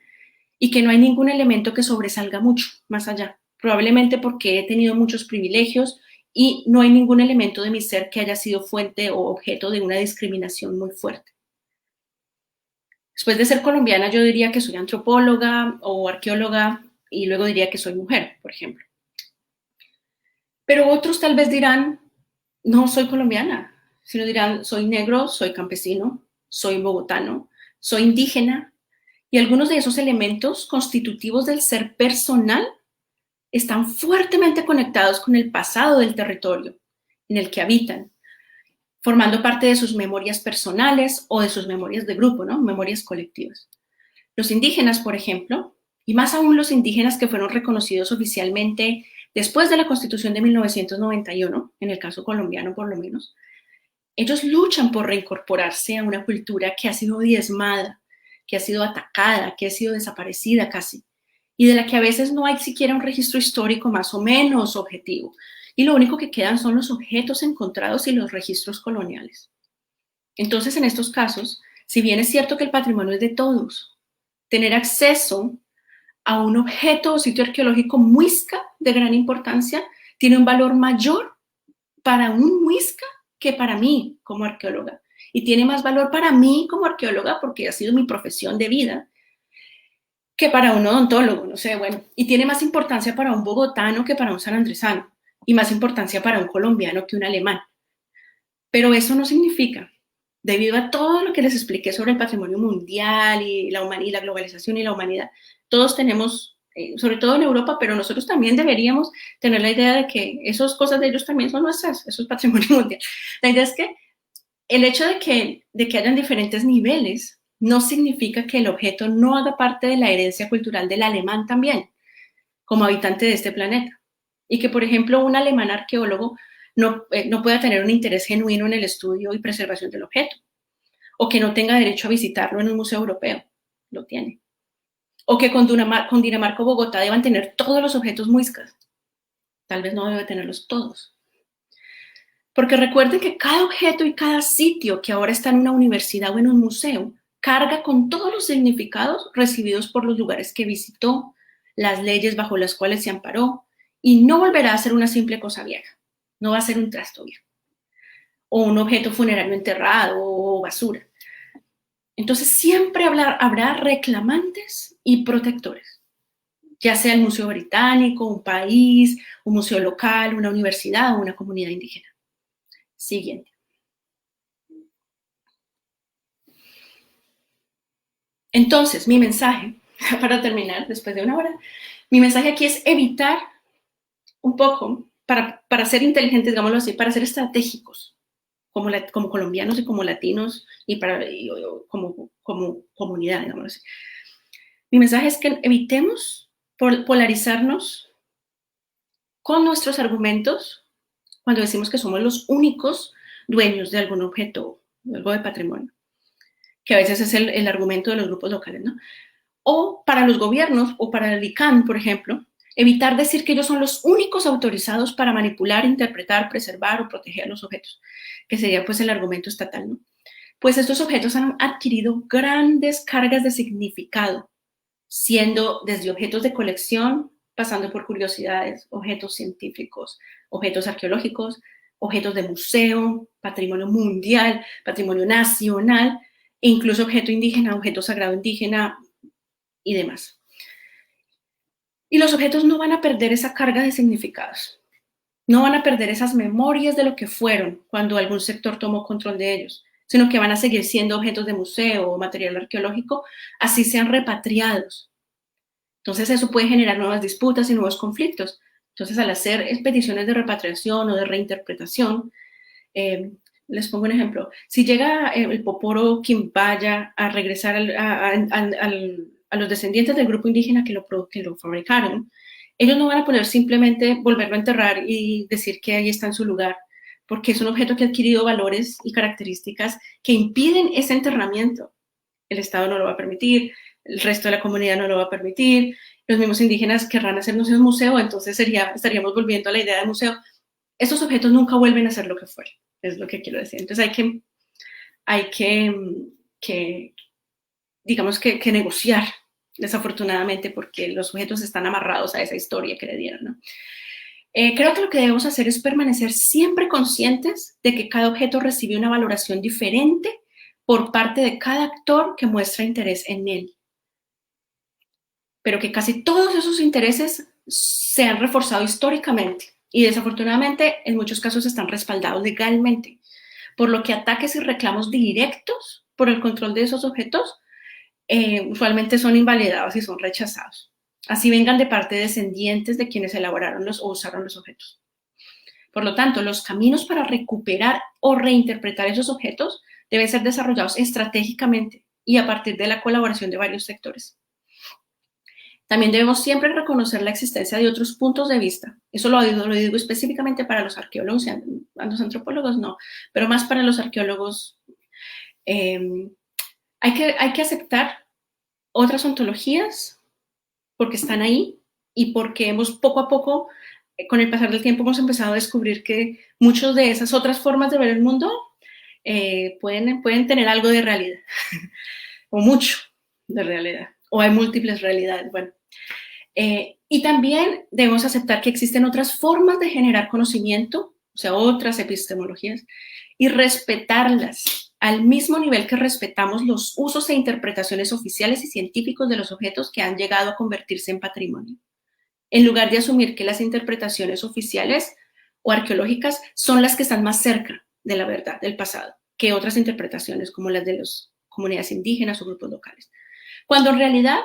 y que no hay ningún elemento que sobresalga mucho más allá, probablemente porque he tenido muchos privilegios y no hay ningún elemento de mi ser que haya sido fuente o objeto de una discriminación muy fuerte. Después de ser colombiana, yo diría que soy antropóloga o arqueóloga y luego diría que soy mujer, por ejemplo. Pero otros tal vez dirán, no soy colombiana, sino dirán, soy negro, soy campesino, soy bogotano, soy indígena. Y algunos de esos elementos constitutivos del ser personal están fuertemente conectados con el pasado del territorio en el que habitan, formando parte de sus memorias personales o de sus memorias de grupo, ¿no? Memorias colectivas. Los indígenas, por ejemplo, y más aún los indígenas que fueron reconocidos oficialmente después de la Constitución de 1991, en el caso colombiano por lo menos, ellos luchan por reincorporarse a una cultura que ha sido diezmada, que ha sido atacada, que ha sido desaparecida casi, y de la que a veces no hay siquiera un registro histórico más o menos objetivo. Y lo único que quedan son los objetos encontrados y los registros coloniales. Entonces, en estos casos, si bien es cierto que el patrimonio es de todos, tener acceso a un objeto o sitio arqueológico muisca de gran importancia tiene un valor mayor para un muisca que para mí como arqueóloga. Y tiene más valor para mí como arqueóloga porque ha sido mi profesión de vida que para un odontólogo, no sé, bueno. Y tiene más importancia para un bogotano que para un sanandresano. Y más importancia para un colombiano que un alemán. Pero eso no significa, debido a todo lo que les expliqué sobre el patrimonio mundial y la globalización y la humanidad, todos tenemos, sobre todo en Europa, pero nosotros también deberíamos tener la idea de que esas cosas de ellos también son nuestras, eso es patrimonio mundial. La idea es que el hecho de que hayan diferentes niveles no significa que el objeto no haga parte de la herencia cultural del alemán también, como habitante de este planeta. Y que, por ejemplo, un alemán arqueólogo no pueda tener un interés genuino en el estudio y preservación del objeto, o que no tenga derecho a visitarlo en un museo europeo, lo tiene. O que con Dinamarca o Bogotá deban tener todos los objetos muiscas, tal vez no debe tenerlos todos. Porque recuerden que cada objeto y cada sitio que ahora está en una universidad o en un museo carga con todos los significados recibidos por los lugares que visitó, las leyes bajo las cuales se amparó, y no volverá a ser una simple cosa vieja, no va a ser un trasto viejo, o un objeto funerario enterrado o basura. Entonces siempre habrá reclamantes y protectores, ya sea el Museo Británico, un país, un museo local, una universidad o una comunidad indígena. Siguiente. Entonces, mi mensaje, para terminar, después de una hora, mi mensaje aquí es evitar un poco, para ser inteligentes, digámoslo así, para ser estratégicos, como colombianos y como latinos y como comunidad, digámoslo así. Mi mensaje es que evitemos polarizarnos con nuestros argumentos cuando decimos que somos los únicos dueños de algún objeto, de algo de patrimonio, que a veces es el argumento de los grupos locales, ¿no? O para los gobiernos o para el ICANN, por ejemplo, Evitar decir que ellos son los únicos autorizados para manipular, interpretar, preservar o proteger los objetos, que sería pues el argumento estatal, ¿no? Pues estos objetos han adquirido grandes cargas de significado, siendo desde objetos de colección, pasando por curiosidades, objetos científicos, objetos arqueológicos, objetos de museo, patrimonio mundial, patrimonio nacional, e incluso objeto indígena, objeto sagrado indígena y demás. Y los objetos no van a perder esa carga de significados, no van a perder esas memorias de lo que fueron cuando algún sector tomó control de ellos, sino que van a seguir siendo objetos de museo o material arqueológico, así sean repatriados. Entonces eso puede generar nuevas disputas y nuevos conflictos. Entonces al hacer expediciones de repatriación o de reinterpretación, les pongo un ejemplo, si llega el Poporo Quimbaya a regresar a los descendientes del grupo indígena que lo fabricaron, ellos no van a poder simplemente volverlo a enterrar y decir que ahí está en su lugar, porque es un objeto que ha adquirido valores y características que impiden ese enterramiento. El Estado no lo va a permitir, el resto de la comunidad no lo va a permitir, los mismos indígenas querrán hacernos un museo, entonces estaríamos volviendo a la idea de museo. Estos objetos nunca vuelven a ser lo que fueron, es lo que quiero decir. Entonces hay que digamos que negociar, desafortunadamente, porque los objetos están amarrados a esa historia que le dieron, ¿no? Creo que lo que debemos hacer es permanecer siempre conscientes de que cada objeto recibe una valoración diferente por parte de cada actor que muestra interés en él. Pero que casi todos esos intereses se han reforzado históricamente y desafortunadamente en muchos casos están respaldados legalmente, por lo que ataques y reclamos directos por el control de esos objetos usualmente son invalidados y son rechazados. Así vengan de parte de descendientes de quienes elaboraron o usaron los objetos. Por lo tanto, los caminos para recuperar o reinterpretar esos objetos deben ser desarrollados estratégicamente y a partir de la colaboración de varios sectores. También debemos siempre reconocer la existencia de otros puntos de vista. Eso lo digo específicamente para los arqueólogos, a los antropólogos no, pero más para los arqueólogos. Hay que aceptar otras ontologías porque están ahí y porque poco a poco, con el pasar del tiempo, hemos empezado a descubrir que muchas de esas otras formas de ver el mundo pueden tener algo de realidad o mucho de realidad, o hay múltiples realidades. Bueno, y también debemos aceptar que existen otras formas de generar conocimiento, o sea, otras epistemologías, y respetarlas al mismo nivel que respetamos los usos e interpretaciones oficiales y científicos de los objetos que han llegado a convertirse en patrimonio, en lugar de asumir que las interpretaciones oficiales o arqueológicas son las que están más cerca de la verdad del pasado que otras interpretaciones como las de las comunidades indígenas o grupos locales. Cuando en realidad,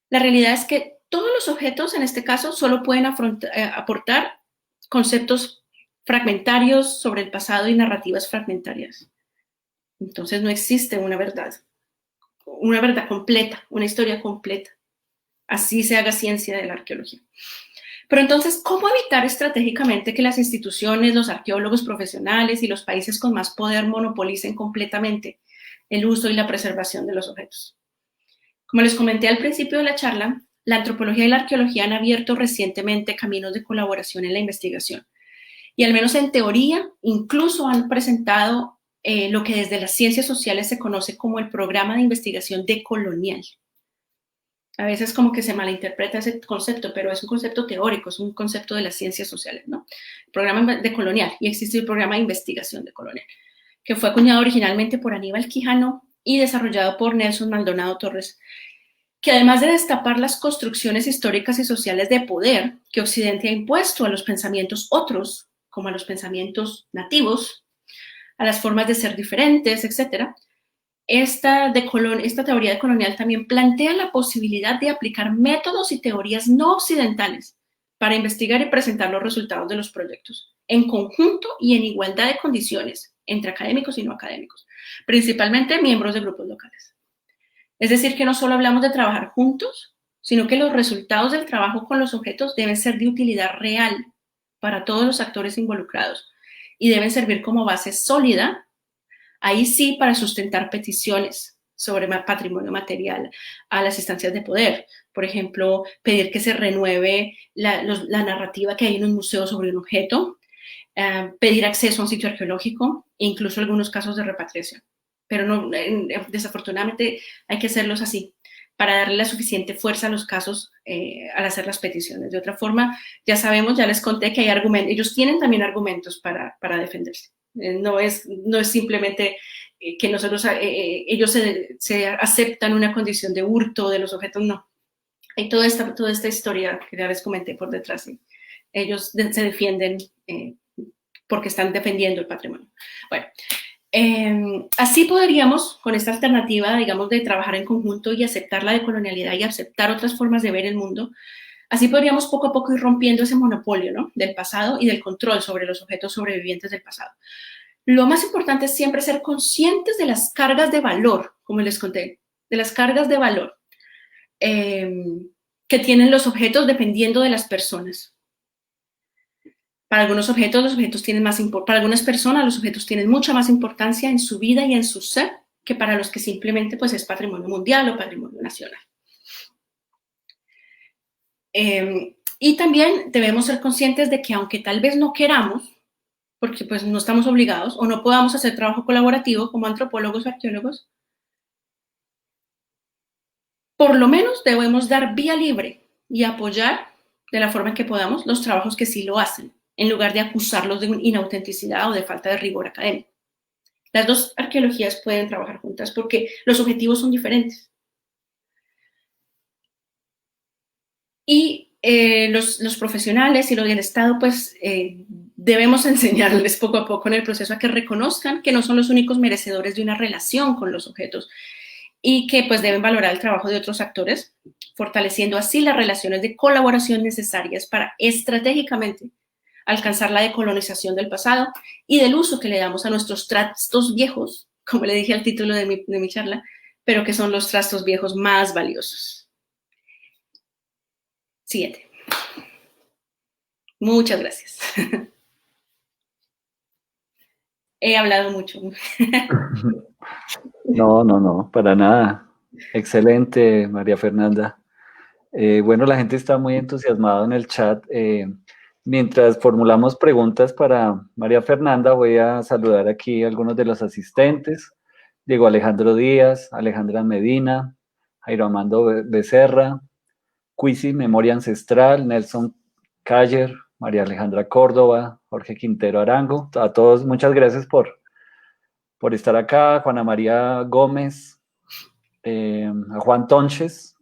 la realidad es que todos los objetos, en este caso, solo pueden aportar conceptos fragmentarios sobre el pasado y narrativas fragmentarias. Entonces no existe una verdad completa, una historia completa. Así se haga ciencia de la arqueología. Pero entonces, ¿cómo evitar estratégicamente que las instituciones, los arqueólogos profesionales y los países con más poder monopolicen completamente el uso y la preservación de los objetos? Como les comenté al principio de la charla, la antropología y la arqueología han abierto recientemente caminos de colaboración en la investigación. Y al menos en teoría, incluso han presentado lo que desde las ciencias sociales se conoce como el programa de investigación decolonial. A veces como que se malinterpreta ese concepto, pero es un concepto teórico, es un concepto de las ciencias sociales, ¿no? El programa decolonial, y existe el programa de investigación decolonial, que fue acuñado originalmente por Aníbal Quijano y desarrollado por Nelson Maldonado Torres, que además de destapar las construcciones históricas y sociales de poder que Occidente ha impuesto a los pensamientos otros, como a los pensamientos nativos, a las formas de ser diferentes, etc., esta teoría decolonial también plantea la posibilidad de aplicar métodos y teorías no occidentales para investigar y presentar los resultados de los proyectos en conjunto y en igualdad de condiciones entre académicos y no académicos, principalmente miembros de grupos locales. Es decir, que no solo hablamos de trabajar juntos, sino que los resultados del trabajo con los objetos deben ser de utilidad real para todos los actores involucrados y deben servir como base sólida, ahí sí, para sustentar peticiones, sobre patrimonio material a las instancias de poder. Por ejemplo, pedir que se renueve la narrativa que hay en un museo sobre un objeto, pedir acceso a un sitio arqueológico e incluso algunos casos de repatriación. Pero no, desafortunadamente hay que hacerlos así para darle la suficiente fuerza a los casos al hacer las peticiones. De otra forma, ya sabemos, ya les conté que hay argumentos, ellos tienen también argumentos para defenderse. No es simplemente que nosotros, ellos se aceptan una condición de hurto de los objetos, no. Hay toda esta historia que ya les comenté por detrás. ¿Sí? Ellos se defienden porque están defendiendo el patrimonio. Bueno, así podríamos, con esta alternativa, digamos, de trabajar en conjunto y aceptar la decolonialidad y aceptar otras formas de ver el mundo, así podríamos poco a poco ir rompiendo ese monopolio, ¿no?, del pasado y del control sobre los objetos sobrevivientes del pasado. Lo más importante es siempre ser conscientes de las cargas de valor, como les conté, de las cargas de valor que tienen los objetos dependiendo de las personas. Para algunos objetos, los objetos tienen más importancia, para algunas personas, los objetos tienen mucha más importancia en su vida y en su ser que para los que simplemente pues, es patrimonio mundial o patrimonio nacional. Y también debemos ser conscientes de que aunque tal vez no queramos, porque pues no estamos obligados o no podamos hacer trabajo colaborativo como antropólogos o arqueólogos, por lo menos debemos dar vía libre y apoyar de la forma en que podamos los trabajos que sí lo hacen, en lugar de acusarlos de inautenticidad o de falta de rigor académico. Las dos arqueologías pueden trabajar juntas porque los objetivos son diferentes. Y los profesionales y los del Estado, pues debemos enseñarles poco a poco en el proceso a que reconozcan que no son los únicos merecedores de una relación con los objetos y que pues deben valorar el trabajo de otros actores, fortaleciendo así las relaciones de colaboración necesarias para estratégicamente alcanzar la decolonización del pasado y del uso que le damos a nuestros trastos viejos, como le dije al título de mi charla, pero que son los trastos viejos más valiosos. Siguiente. Muchas gracias. He hablado mucho. No, para nada. Excelente, María Fernanda. Bueno, la gente está muy entusiasmada en el chat. Mientras formulamos preguntas para María Fernanda, voy a saludar aquí a algunos de los asistentes. Diego Alejandro Díaz, Alejandra Medina, Jairo Amando Becerra, Cuisi Memoria Ancestral, Nelson Cayer, María Alejandra Córdoba, Jorge Quintero Arango. A todos, muchas gracias por estar acá. Juana María Gómez, a Juan Tonches.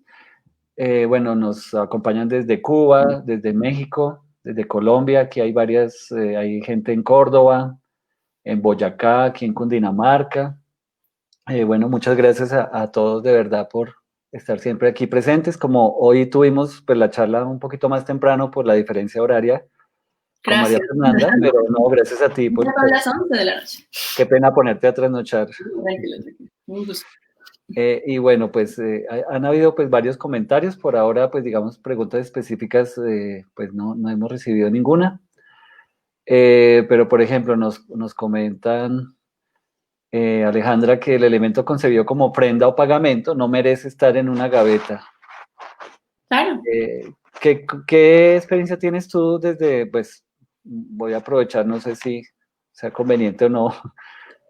Bueno, nos acompañan desde Cuba, desde México, desde Colombia. Aquí hay hay gente en Córdoba, en Boyacá, aquí en Cundinamarca. Bueno, muchas gracias a todos de verdad por estar siempre aquí presentes. Como hoy tuvimos pues, la charla un poquito más temprano por la diferencia horaria con María Fernanda, pero no, gracias a ti. Pues, a las 11 de la noche. Qué pena ponerte a trasnochar. Tranquilo. Un gusto. Y bueno, pues han habido pues varios comentarios. Por ahora, pues digamos, preguntas específicas, pues no hemos recibido ninguna. Pero, por ejemplo, nos comentan, Alejandra, que el elemento concebido como prenda o pagamento no merece estar en una gaveta. Claro. ¿Qué experiencia tienes tú desde, pues, voy a aprovechar, no sé si sea conveniente o no,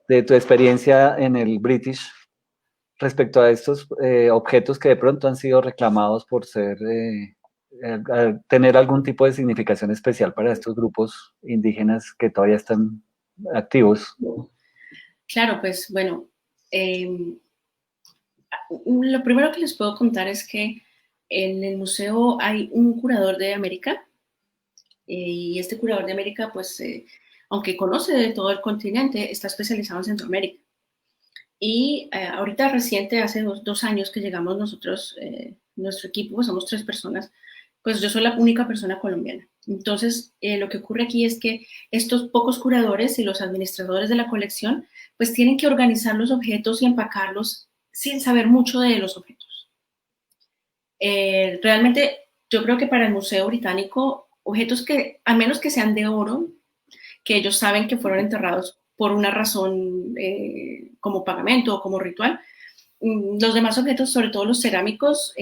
de tu experiencia en el British respecto a estos objetos que de pronto han sido reclamados por tener algún tipo de significación especial para estos grupos indígenas que todavía están activos? Claro, pues bueno, lo primero que les puedo contar es que en el museo hay un curador de América y este curador de América, pues, aunque conoce de todo el continente, está especializado en Centroamérica. Y ahorita reciente, hace dos años que llegamos nosotros, nuestro equipo, pues somos 3 personas, pues yo soy la única persona colombiana. Entonces, lo que ocurre aquí es que estos pocos curadores y los administradores de la colección, pues tienen que organizar los objetos y empacarlos sin saber mucho de los objetos. Realmente, yo creo que para el Museo Británico, objetos que, a menos que sean de oro, que ellos saben que fueron enterrados por una razón como pagamento o como ritual, los demás objetos, sobre todo los cerámicos,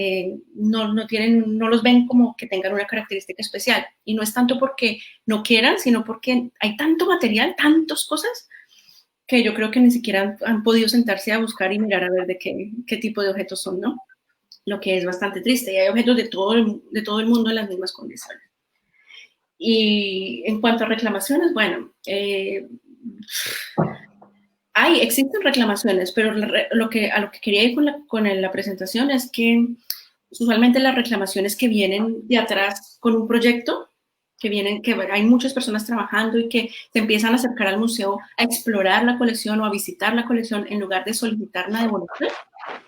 no los ven como que tengan una característica especial. Y no es tanto porque no quieran, sino porque hay tanto material, tantas cosas, que yo creo que ni siquiera han podido sentarse a buscar y mirar a ver de qué tipo de objetos son, ¿no? Lo que es bastante triste. Y hay objetos de todo el mundo en las mismas condiciones. Y en cuanto a reclamaciones, bueno, existen reclamaciones, pero a lo que quería ir con la presentación es que usualmente las reclamaciones que vienen de atrás con un proyecto, que hay muchas personas trabajando y que se empiezan a acercar al museo a explorar la colección o a visitar la colección en lugar de solicitar una devolución.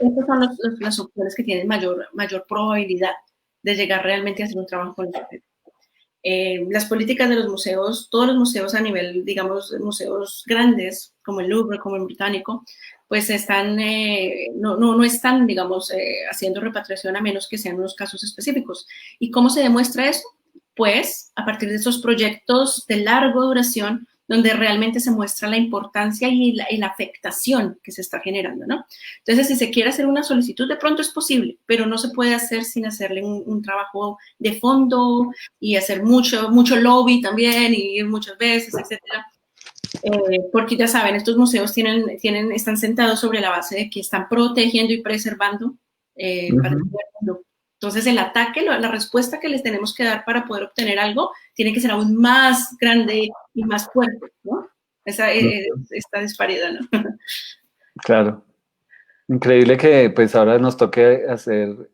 Estas son las opciones que tienen mayor probabilidad de llegar realmente a hacer un trabajo con el proyecto. Las políticas de los museos, todos los museos a nivel, digamos, museos grandes, como el Louvre, como el Británico, pues no están, digamos, haciendo repatriación a menos que sean unos casos específicos. ¿Y cómo se demuestra eso? Pues a partir de esos proyectos de larga duración, donde realmente se muestra la importancia y la afectación que se está generando, ¿no? Entonces, si se quiere hacer una solicitud, de pronto es posible, pero no se puede hacer sin hacerle un trabajo de fondo y hacer mucho lobby también y ir muchas veces, etcétera. Porque ya saben, estos museos están sentados sobre la base de que están protegiendo y preservando patrimonio del mundo. Entonces, el ataque, la respuesta que les tenemos que dar para poder obtener algo, tiene que ser aún más grande y más fuerte, ¿no? Esta disparidad, ¿no? Claro. Increíble que pues ahora nos toque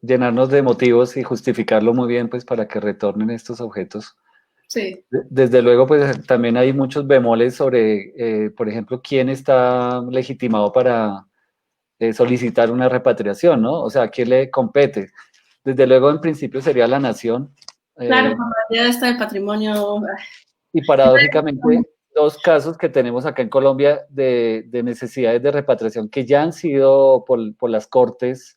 llenarnos de motivos y justificarlo muy bien pues para que retornen estos objetos. Sí. Desde luego pues también hay muchos bemoles sobre, por ejemplo, quién está legitimado para solicitar una repatriación, ¿no? O sea, ¿a quién le compete? Desde luego en principio sería la nación. Claro, como la idea esta de patrimonio. Y paradójicamente, dos casos que tenemos acá en Colombia de necesidades de repatriación que ya han sido por las cortes,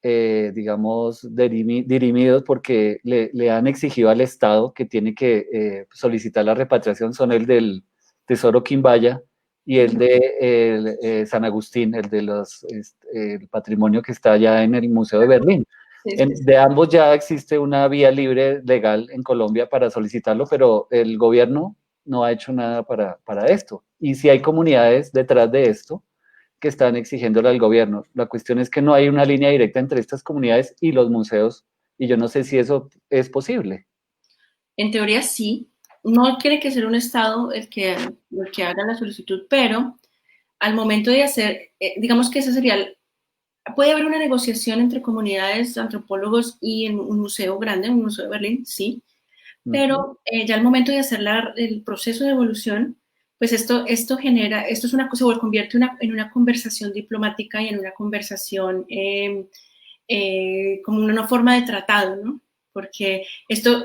digamos, dirimidos porque le han exigido al Estado que tiene que solicitar la repatriación, son el del Tesoro Quimbaya y el de San Agustín, el patrimonio que está allá en el Museo de Berlín. Sí. De ambos ya existe una vía libre legal en Colombia para solicitarlo, pero el gobierno no ha hecho nada para esto. Y si hay comunidades detrás de esto que están exigiéndole al gobierno. La cuestión es que no hay una línea directa entre estas comunidades y los museos, y yo no sé si eso es posible. En teoría sí. No tiene que ser un Estado el que haga la solicitud, pero al momento de hacer, digamos que ese sería puede haber una negociación entre comunidades, antropólogos y en un museo grande, un museo de Berlín, sí, pero ya al momento de hacer el proceso de evolución, pues esto se convierte en una conversación diplomática y en una conversación como una forma de tratado, ¿no? Porque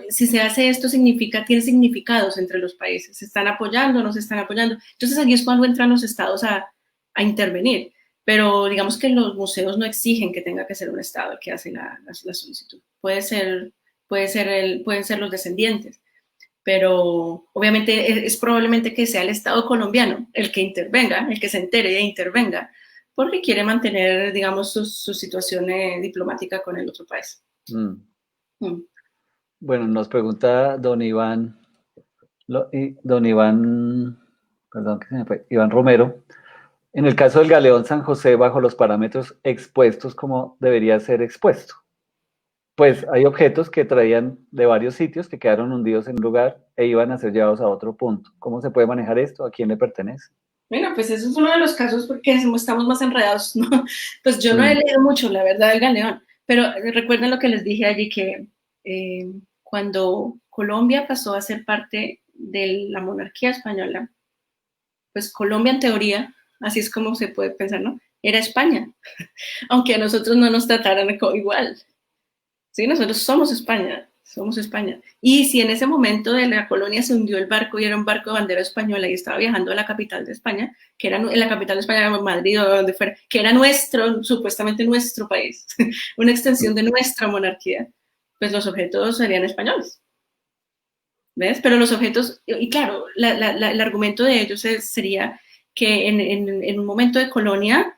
si se hace esto, tiene significados entre los países, se están apoyando, no se están apoyando. Entonces allí es cuando entran los estados a intervenir. Pero digamos que los museos no exigen que tenga que ser un Estado el que hace la solicitud. Pueden ser los descendientes, pero obviamente es probablemente que sea el Estado colombiano el que intervenga, el que se entere e intervenga, porque quiere mantener, digamos, su situación diplomática con el otro país. Bueno, nos pregunta don Iván, perdón, que se me fue, Iván Romero. En el caso del galeón San José, bajo los parámetros expuestos, ¿cómo debería ser expuesto? Pues hay objetos que traían de varios sitios que quedaron hundidos en un lugar e iban a ser llevados a otro punto. ¿Cómo se puede manejar esto? ¿A quién le pertenece? Bueno, pues eso es uno de los casos porque estamos más enredados, ¿no? Pues yo no he leído mucho, la verdad, del galeón, pero recuerden lo que les dije allí, que cuando Colombia pasó a ser parte de la monarquía española, pues Colombia en teoría, así es como se puede pensar, ¿no? Era España, aunque a nosotros no nos trataran igual. Sí, nosotros somos España. Y si en ese momento de la colonia se hundió el barco y era un barco de bandera española y estaba viajando a la capital de España, que era en la capital de España, Madrid o donde fuera, que era supuestamente nuestro país, una extensión de nuestra monarquía, pues los objetos serían españoles. ¿Ves? Pero los objetos, y claro, el argumento de ellos sería que en un momento de colonia,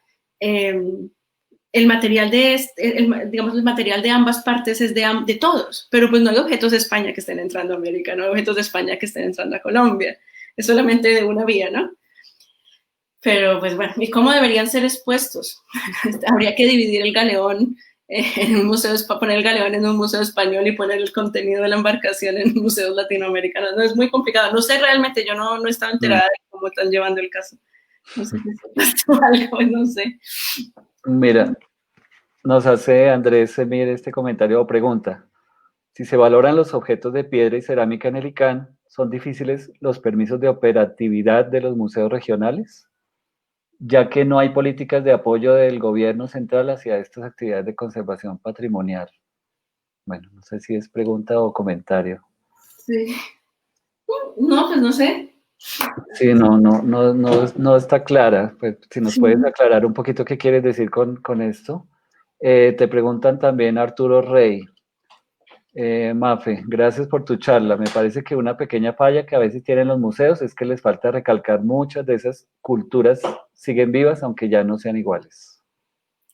el material digamos, el material de ambas partes es de todos, pero pues no hay objetos de España que estén entrando a América, no hay objetos de España que estén entrando a Colombia, es solamente de una vía, ¿no? Pero pues bueno, ¿y cómo deberían ser expuestos? Habría que dividir el galeón en un museo, poner el galeón en un museo español y poner el contenido de la embarcación en museos latinoamericanos. No, es muy complicado. No sé realmente, yo no he estado enterada de cómo están llevando el caso. No sé si se algo, no sé. Mira, nos hace Andrés Semir este comentario o pregunta. Si se valoran los objetos de piedra y cerámica en el ICANN, ¿son difíciles los permisos de operatividad de los museos regionales? Ya que no hay políticas de apoyo del gobierno central hacia estas actividades de conservación patrimonial. Bueno, no sé si es pregunta o comentario. Sí. No, pues no sé. Sí, no está clara. Pues, si nos Sí. puedes aclarar un poquito qué quieres decir con esto. Te preguntan también Arturo Rey. Mafe, gracias por tu charla. Me parece que una pequeña falla que a veces tienen los museos es que les falta recalcar muchas de esas culturas siguen vivas, aunque ya no sean iguales.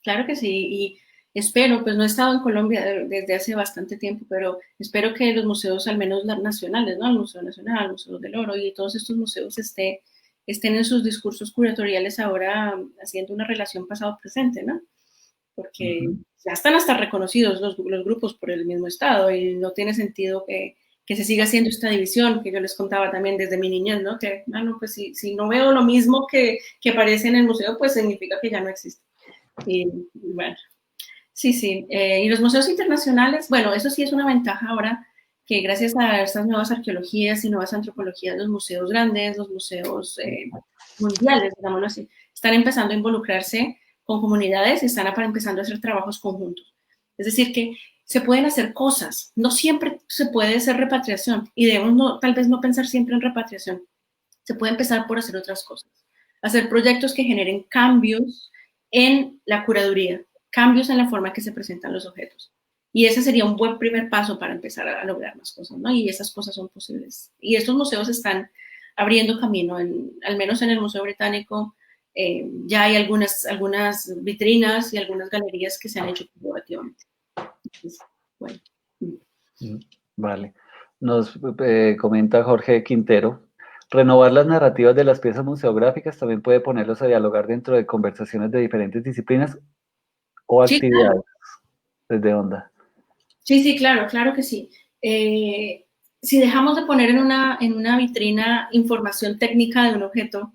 Claro que sí, y espero, pues no he estado en Colombia desde hace bastante tiempo, pero espero que los museos, al menos nacionales, ¿no? El Museo Nacional, el Museo del Oro y todos estos museos estén en sus discursos curatoriales ahora haciendo una relación pasado-presente, ¿no? Porque ya están hasta reconocidos los grupos por el mismo Estado y no tiene sentido que se siga haciendo esta división que yo les contaba también desde mi niñez, ¿no? Que, no, pues si no veo lo mismo que aparece en el museo, pues significa que ya no existe. Y bueno, sí, sí. Y los museos internacionales, bueno, eso sí es una ventaja ahora que gracias a estas nuevas arqueologías y nuevas antropologías, los museos grandes, los museos mundiales, digámoslo así, están empezando a involucrarse con comunidades y están empezando a hacer trabajos conjuntos. Es decir, que se pueden hacer cosas, no siempre se puede hacer repatriación y debemos tal vez no pensar siempre en repatriación. Se puede empezar por hacer otras cosas, hacer proyectos que generen cambios en la curaduría, cambios en la forma que se presentan los objetos. Y ese sería un buen primer paso para empezar a lograr más cosas, ¿no? Y esas cosas son posibles. Y estos museos están abriendo camino, al menos en el Museo Británico, ya hay algunas vitrinas y algunas galerías que se han hecho colaborativamente. Entonces, bueno. Vale. Nos comenta Jorge Quintero. Renovar las narrativas de las piezas museográficas también puede ponerlos a dialogar dentro de conversaciones de diferentes disciplinas o Sí, claro. actividades. ¿Desde onda? Sí, sí, claro, claro que sí. Si dejamos de poner en una vitrina información técnica de un objeto,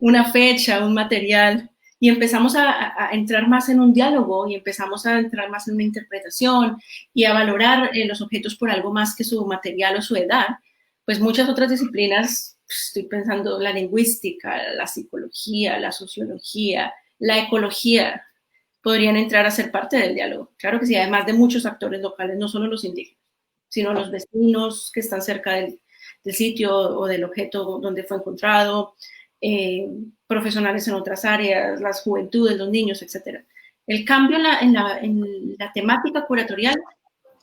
una fecha, un material, y empezamos a entrar más en un diálogo y empezamos a entrar más en una interpretación y a valorar los objetos por algo más que su material o su edad, pues muchas otras disciplinas, estoy pensando la lingüística, la psicología, la sociología, la ecología, podrían entrar a ser parte del diálogo. Claro que sí, además de muchos actores locales, no solo los indígenas, sino los vecinos que están cerca del sitio o del objeto donde fue encontrado, profesionales en otras áreas, las juventudes, los niños, etc. El cambio en la temática curatorial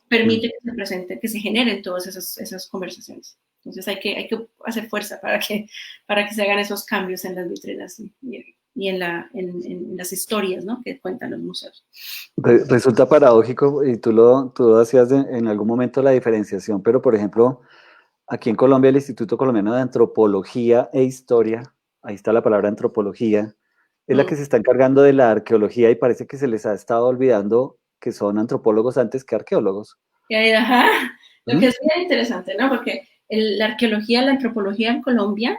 permite que se presente, que se generen todas esas conversaciones. Entonces hay que hacer fuerza para que se hagan esos cambios en las vitrinas y en las historias, ¿no?, que cuentan los museos. Resulta paradójico, y tú hacías en algún momento la diferenciación, pero por ejemplo, aquí en Colombia el Instituto Colombiano de Antropología e Historia, ahí está la palabra antropología, es la que se está encargando de la arqueología y parece que se les ha estado olvidando que son antropólogos antes que arqueólogos. Ajá, lo que ¿Mm? es bien interesante, ¿no? Porque la arqueología, la antropología en Colombia,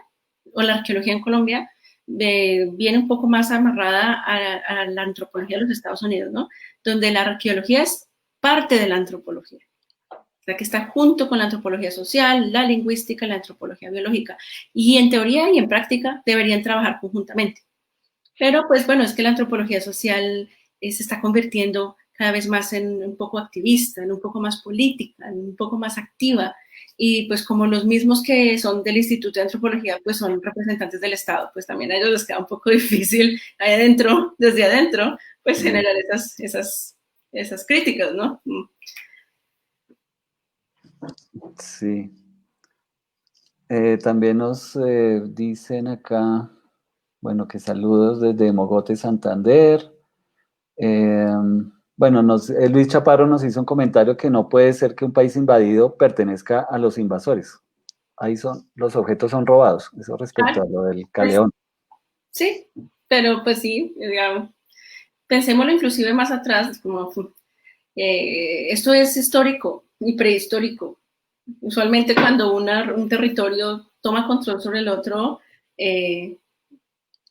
o la arqueología en Colombia, viene un poco más amarrada a la antropología de los Estados Unidos, ¿no? Donde la arqueología es parte de la antropología. O sea, que está junto con la antropología social, la lingüística, la antropología biológica. Y en teoría y en práctica deberían trabajar conjuntamente. Pero pues bueno, es que la antropología social se está convirtiendo cada vez más en un poco activista, en un poco más política, en un poco más activa. Y pues como los mismos que son del Instituto de Antropología, pues son representantes del Estado, pues también a ellos les queda un poco difícil ahí adentro, desde adentro, pues generar esas críticas, ¿no? Sí. También nos dicen acá, bueno, que saludos desde Mogote, Santander. Eh, bueno, Luis Chaparro nos hizo un comentario que no puede ser que un país invadido pertenezca a los invasores. Ahí los objetos son robados. Eso respecto Claro, a lo del pues Caleón. sí, pero pues sí, digamos, pensémoslo inclusive más atrás, como esto es histórico y prehistórico. Usualmente cuando un territorio toma control sobre el otro, eh,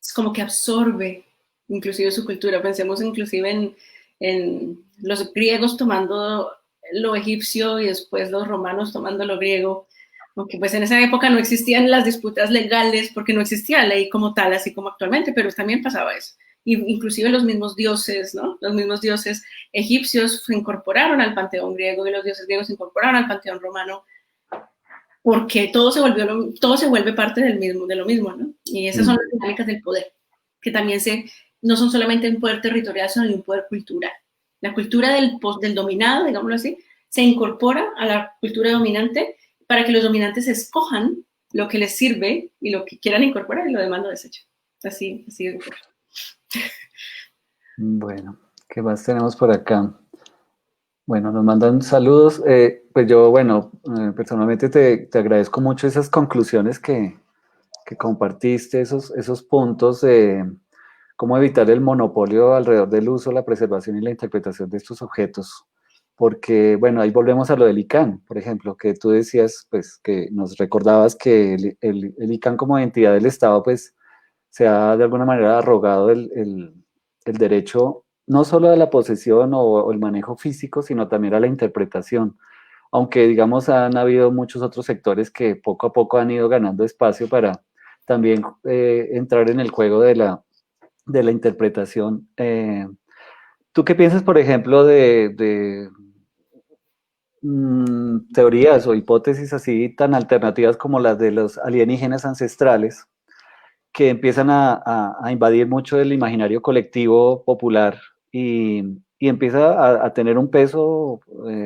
es como que absorbe inclusive su cultura. Pensemos inclusive en los griegos tomando lo egipcio y después los romanos tomando lo griego, aunque pues en esa época no existían las disputas legales porque no existía la ley como tal, así como actualmente, pero también pasaba eso. Y inclusive los mismos dioses, ¿no? Los mismos dioses egipcios se incorporaron al panteón griego y los dioses griegos se incorporaron al panteón romano porque todo se vuelve parte de lo mismo, ¿no? Y esas son las dinámicas del poder, que también no son solamente un poder territorial, sino un poder cultural. La cultura del dominado, digámoslo así, se incorpora a la cultura dominante para que los dominantes escojan lo que les sirve y lo que quieran incorporar y lo demás lo desecho. Así de ocurre. Bueno, ¿qué más tenemos por acá? Bueno, nos mandan saludos. Pues yo, bueno, personalmente te agradezco mucho esas conclusiones que compartiste, esos puntos de cómo evitar el monopolio alrededor del uso, la preservación y la interpretación de estos objetos. Porque, bueno, ahí volvemos a lo del ICANN, por ejemplo, que tú decías, pues, que nos recordabas que el ICANN como entidad del Estado, pues, se ha de alguna manera arrogado el derecho no solo a la posesión o el manejo físico, sino también a la interpretación. Aunque, digamos, han habido muchos otros sectores que poco a poco han ido ganando espacio para también entrar en el juego de la interpretación. ¿Tú qué piensas, por ejemplo, de teorías o hipótesis así tan alternativas como las de los alienígenas ancestrales, que empiezan a invadir mucho el imaginario colectivo popular y empieza a tener un peso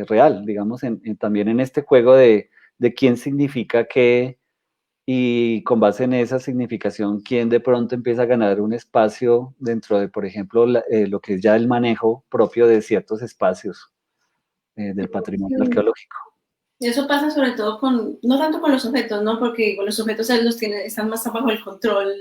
real, digamos, también en este juego de quién significa qué y con base en esa significación, quién de pronto empieza a ganar un espacio dentro de, por ejemplo, lo que es ya el manejo propio de ciertos espacios del patrimonio arqueológico. Eso pasa sobre todo no tanto con los objetos, ¿no? Porque con los objetos están más bajo el control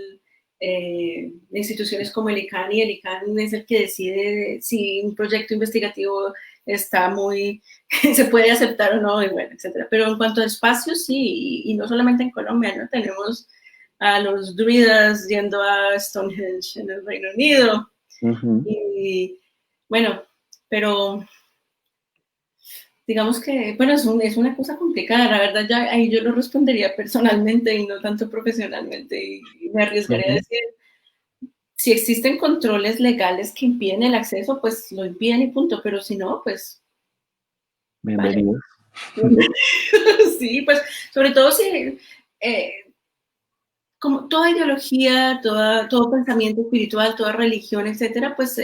de instituciones como el ICANN, y el ICANN es el que decide si un proyecto investigativo se puede aceptar o no, y bueno, etcétera. Pero en cuanto a espacios, sí, y no solamente en Colombia, ¿no? Tenemos a los druidas yendo a Stonehenge en el Reino Unido. Y bueno, pero digamos que, bueno, es una cosa complicada, la verdad, ya ahí yo lo respondería personalmente y no tanto profesionalmente, y me arriesgaría a decir, si existen controles legales que impiden el acceso, pues lo impiden y punto, pero si no, pues... Bienvenidos. Vale. Sí, pues sobre todo si, como toda ideología, todo pensamiento espiritual, toda religión, etcétera, pues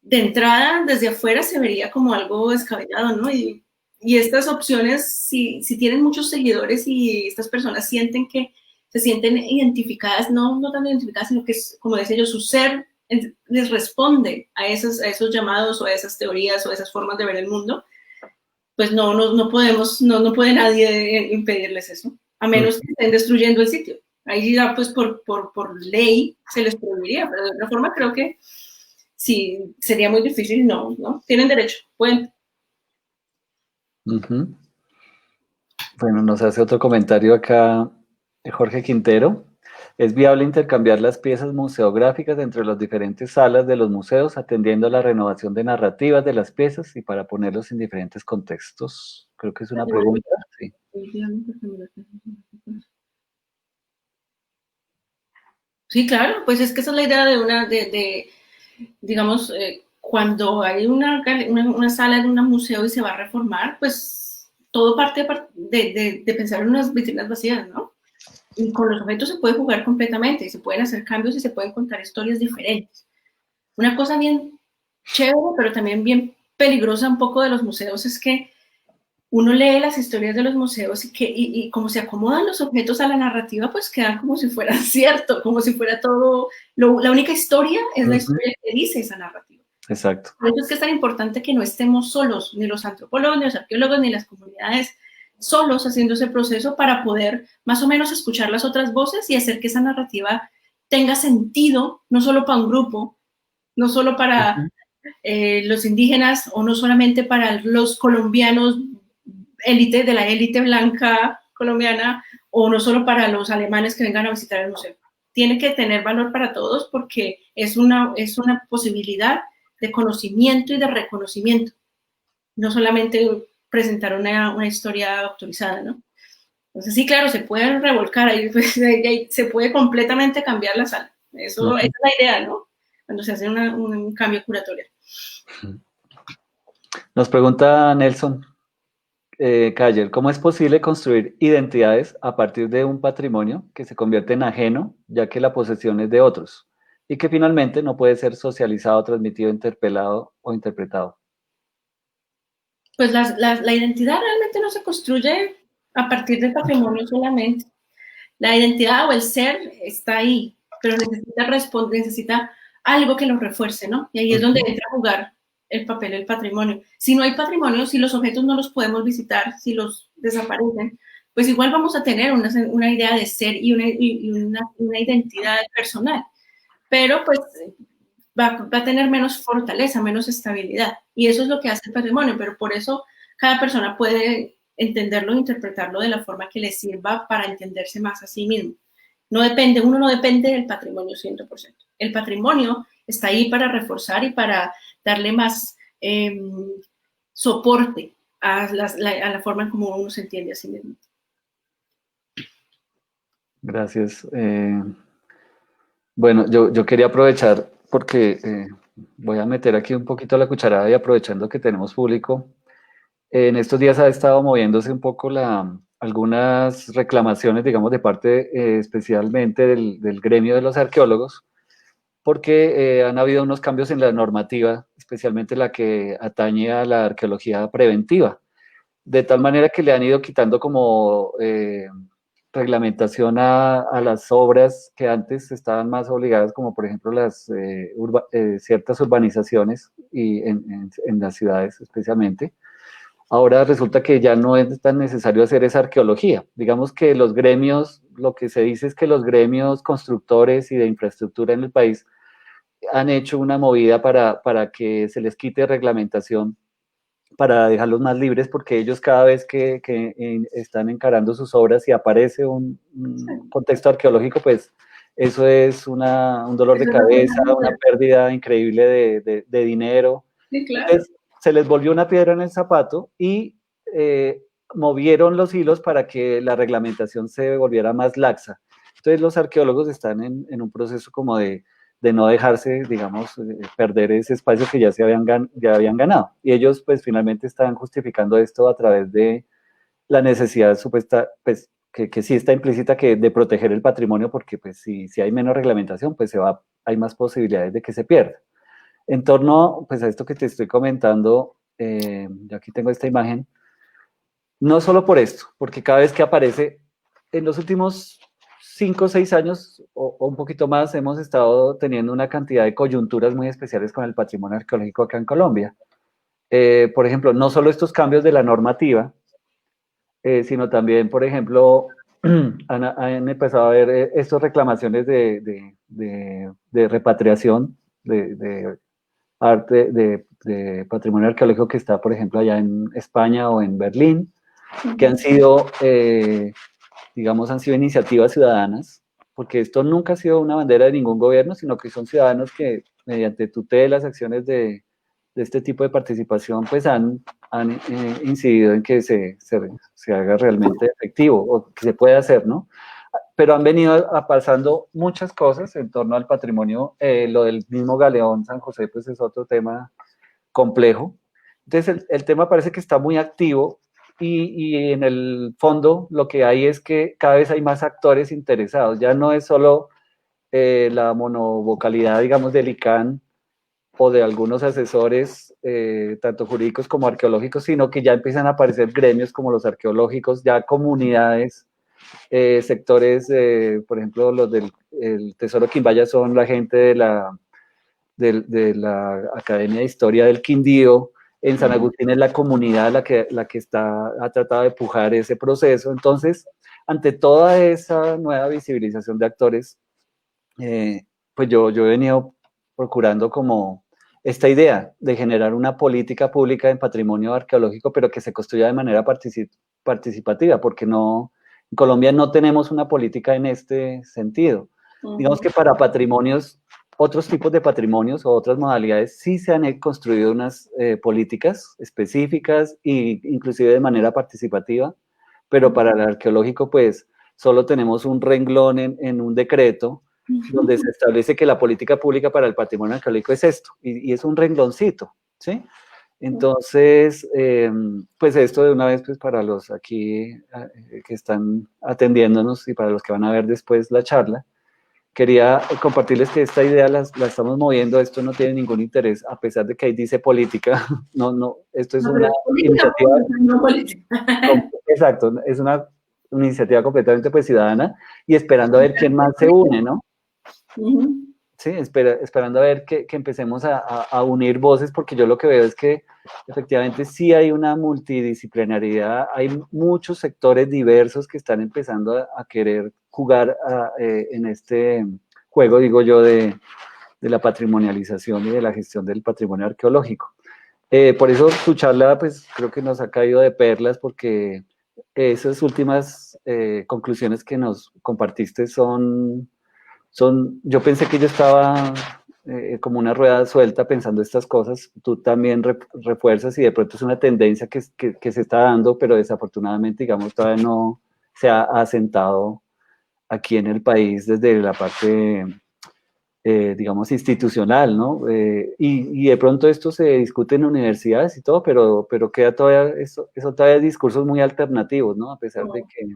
de entrada, desde afuera se vería como algo descabellado, ¿no? Y estas opciones, si tienen muchos seguidores y estas personas se sienten identificadas, no tan identificadas, sino que, como decía yo, su ser les responde a esos llamados o a esas teorías o a esas formas de ver el mundo, pues no puede nadie impedirles eso, a menos que estén destruyendo el sitio. Ahí ya, pues, por ley se les prohibiría, pero de otra forma creo que sí, sería muy difícil, no, tienen derecho, pueden. Bueno, nos hace otro comentario acá Jorge Quintero. ¿Es viable intercambiar las piezas museográficas entre las diferentes salas de los museos, atendiendo a la renovación de narrativas de las piezas y para ponerlos en diferentes contextos? Creo que es una pregunta. Sí. Sí, claro, pues es que esa es la idea digamos, cuando hay una sala en un museo y se va a reformar, pues todo parte de pensar en unas vitrinas vacías, ¿no? Y con los objetos se puede jugar completamente y se pueden hacer cambios y se pueden contar historias diferentes. Una cosa bien chévere, pero también bien peligrosa un poco de los museos es que uno lee las historias de los museos y como se acomodan los objetos a la narrativa, pues quedan como si fueran cierto, como si fuera todo, la única historia es la historia que dice esa narrativa. Exacto. Por eso es que es tan importante que no estemos solos, ni los antropólogos, ni los arqueólogos, ni las comunidades solos haciendo ese proceso para poder más o menos escuchar las otras voces y hacer que esa narrativa tenga sentido, no solo para un grupo, no solo para los indígenas o no solamente para los colombianos élite de la élite blanca colombiana o no solo para los alemanes que vengan a visitar el museo. Tiene que tener valor para todos porque es una posibilidad de conocimiento y de reconocimiento, no solamente presentar una historia autorizada, ¿no? Entonces sí, claro, se pueden revolcar, ahí, pues, se puede completamente cambiar la sala. Eso es la idea, ¿no? Cuando se hace un cambio curatorio. Nos pregunta Nelson Cayer, ¿cómo es posible construir identidades a partir de un patrimonio que se convierte en ajeno, ya que la posesión es de otros, y que finalmente no puede ser socializado, transmitido, interpelado o interpretado? Pues la identidad realmente no se construye a partir del patrimonio solamente. La identidad o el ser está ahí, pero necesita algo que lo refuerce, ¿no? Y ahí es donde entra a jugar el papel del patrimonio. Si no hay patrimonio, si los objetos no los podemos visitar, si los desaparecen, pues igual vamos a tener una idea de ser y una identidad personal, pero pues va a tener menos fortaleza, menos estabilidad. Y eso es lo que hace el patrimonio, pero por eso cada persona puede entenderlo e interpretarlo de la forma que le sirva para entenderse más a sí mismo. Uno no depende del patrimonio 100%. El patrimonio está ahí para reforzar y para darle más soporte a la forma en cómo uno se entiende a sí mismo. Gracias. Bueno, yo quería aprovechar porque voy a meter aquí un poquito la cucharada y aprovechando que tenemos público. En estos días ha estado moviéndose un poco algunas reclamaciones, digamos, de parte especialmente del gremio de los arqueólogos, porque han habido unos cambios en la normativa, especialmente la que atañe a la arqueología preventiva, de tal manera que le han ido quitando como reglamentación a las obras que antes estaban más obligadas, como por ejemplo ciertas urbanizaciones y en las ciudades especialmente. Ahora resulta que ya no es tan necesario hacer esa arqueología. Digamos que los gremios, lo que se dice es que los gremios constructores y de infraestructura en el país han hecho una movida para que se les quite reglamentación, para dejarlos más libres, porque ellos cada vez que están encarando sus obras y aparece un contexto arqueológico, pues eso es un dolor de cabeza, una pérdida increíble de dinero. Sí, claro. Entonces, se les volvió una piedra en el zapato y movieron los hilos para que la reglamentación se volviera más laxa. Entonces los arqueólogos están en un proceso como de no dejarse, digamos, perder ese espacio que ya habían ganado. Y ellos pues finalmente están justificando esto a través de la necesidad supuesta, pues que sí está implícita, que de proteger el patrimonio, porque pues si hay menos reglamentación, pues hay más posibilidades de que se pierda. En torno pues a esto que te estoy comentando, yo aquí tengo esta imagen, no solo por esto, porque cada vez que aparece, en los últimos 5 o 6 años o un poquito más, hemos estado teniendo una cantidad de coyunturas muy especiales con el patrimonio arqueológico acá en Colombia. Por ejemplo, no solo estos cambios de la normativa, sino también, por ejemplo, han empezado a haber estas reclamaciones de repatriación de arte, de patrimonio arqueológico que está, por ejemplo, allá en España o en Berlín, que han sido, digamos, han sido iniciativas ciudadanas, porque esto nunca ha sido una bandera de ningún gobierno, sino que son ciudadanos que, mediante tutelas, acciones de este tipo de participación, pues han incidido en que se haga realmente efectivo, o que se pueda hacer, ¿no? Pero han venido pasando muchas cosas en torno al patrimonio. Lo del mismo Galeón San José, pues es otro tema complejo. Entonces el tema parece que está muy activo y en el fondo lo que hay es que cada vez hay más actores interesados. Ya no es solo la monovocalidad, digamos, del ICANN o de algunos asesores, tanto jurídicos como arqueológicos, sino que ya empiezan a aparecer gremios como los arqueológicos, ya comunidades, sectores, por ejemplo, los del Tesoro Quimbaya son la gente de la Academia de Historia del Quindío. En San Agustín es la comunidad la que ha tratado de pujar ese proceso. Entonces, ante toda esa nueva visibilización de actores, pues yo he venido procurando como esta idea de generar una política pública en patrimonio arqueológico, pero que se construya de manera participativa, porque no, en Colombia no tenemos una política en este sentido. Digamos que para patrimonios, otros tipos de patrimonios o otras modalidades, sí se han construido unas políticas específicas e inclusive de manera participativa, pero para el arqueológico, pues, solo tenemos un renglón en un decreto donde se establece que la política pública para el patrimonio arqueológico es esto, y es un rengloncito, ¿sí? Entonces, pues esto de una vez, pues para los aquí que están atendiéndonos y para los que van a ver después la charla, quería compartirles que esta idea la estamos moviendo, esto no tiene ningún interés, a pesar de que ahí dice política, no, esto es una iniciativa, no política. Exacto, es una iniciativa completamente pues ciudadana y esperando a ver quién más se une, ¿no? Sí, esperando a ver que empecemos a unir voces, porque yo lo que veo es que efectivamente sí hay una multidisciplinaridad, hay muchos sectores diversos que están empezando a querer jugar en este juego, digo yo, de la patrimonialización y de la gestión del patrimonio arqueológico. Por eso tu charla, pues creo que nos ha caído de perlas, porque esas últimas conclusiones que nos compartiste yo pensé que yo estaba como una rueda suelta pensando estas cosas, tú también refuerzas y de pronto es una tendencia que se está dando, pero desafortunadamente, digamos, todavía no se ha asentado aquí en el país desde la parte, digamos, institucional, ¿no? Y de pronto esto se discute en universidades y todo, pero queda todavía, eso todavía discursos muy alternativos, ¿no? A pesar de que